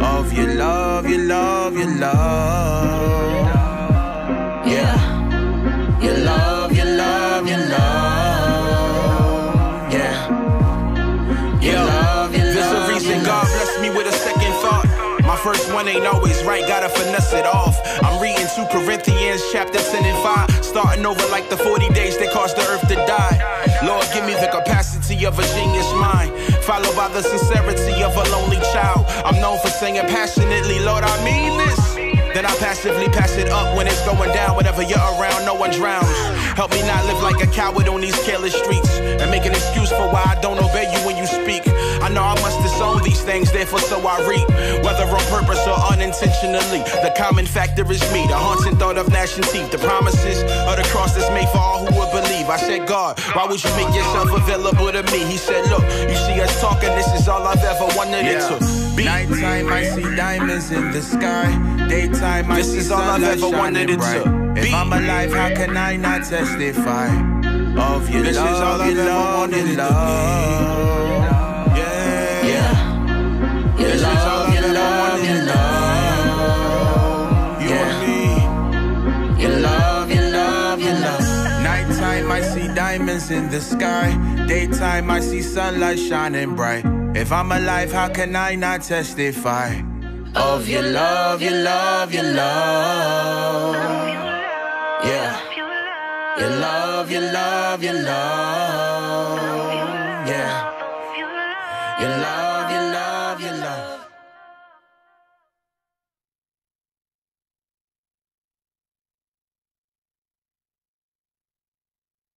of your love, your love, your love? Yeah. Your love, your love, your love. Yeah. Your love, your love. There's a reason God blessed me with a second thought. My first one ain't always right, gotta finesse it off. I'm reading 2 Corinthians chapter 10 and 5. Starting over like the 40 days that caused the earth to die. Lord, give me the capacity of a genius mind, followed by the sincerity of a lonely child. I'm known for singing passionately, Lord, I mean this. Then I pass Aggressively pass it up when it's going down. Whenever you're around, no one drowns. Help me not live like a coward on these careless streets, and make an excuse for why I don't obey you when you speak. I know I must disown these things, therefore so I reap. Whether on purpose or unintentionally, the common factor is me, the haunting thought of gnashing teeth. The promises of the cross that's made for all who would believe. I said, God, why would you make yourself available to me? He said, look, you see us talking, this is all I've ever wanted it to be. Nighttime I see diamonds in the sky. Daytime I see sunlight shining bright. If I'm alive, how can I not testify of your This love, is all I've your ever love, wanted your it to love. Yeah. Your This is all love, I've your ever love, wanted your to love. You and me. Your love, your love, your love. Nighttime I see diamonds in the sky. Daytime I see sunlight shining bright. If I'm alive, how can I not testify of your love, your love, your love? Yeah. Your love, your love, your love. Yeah. Your love.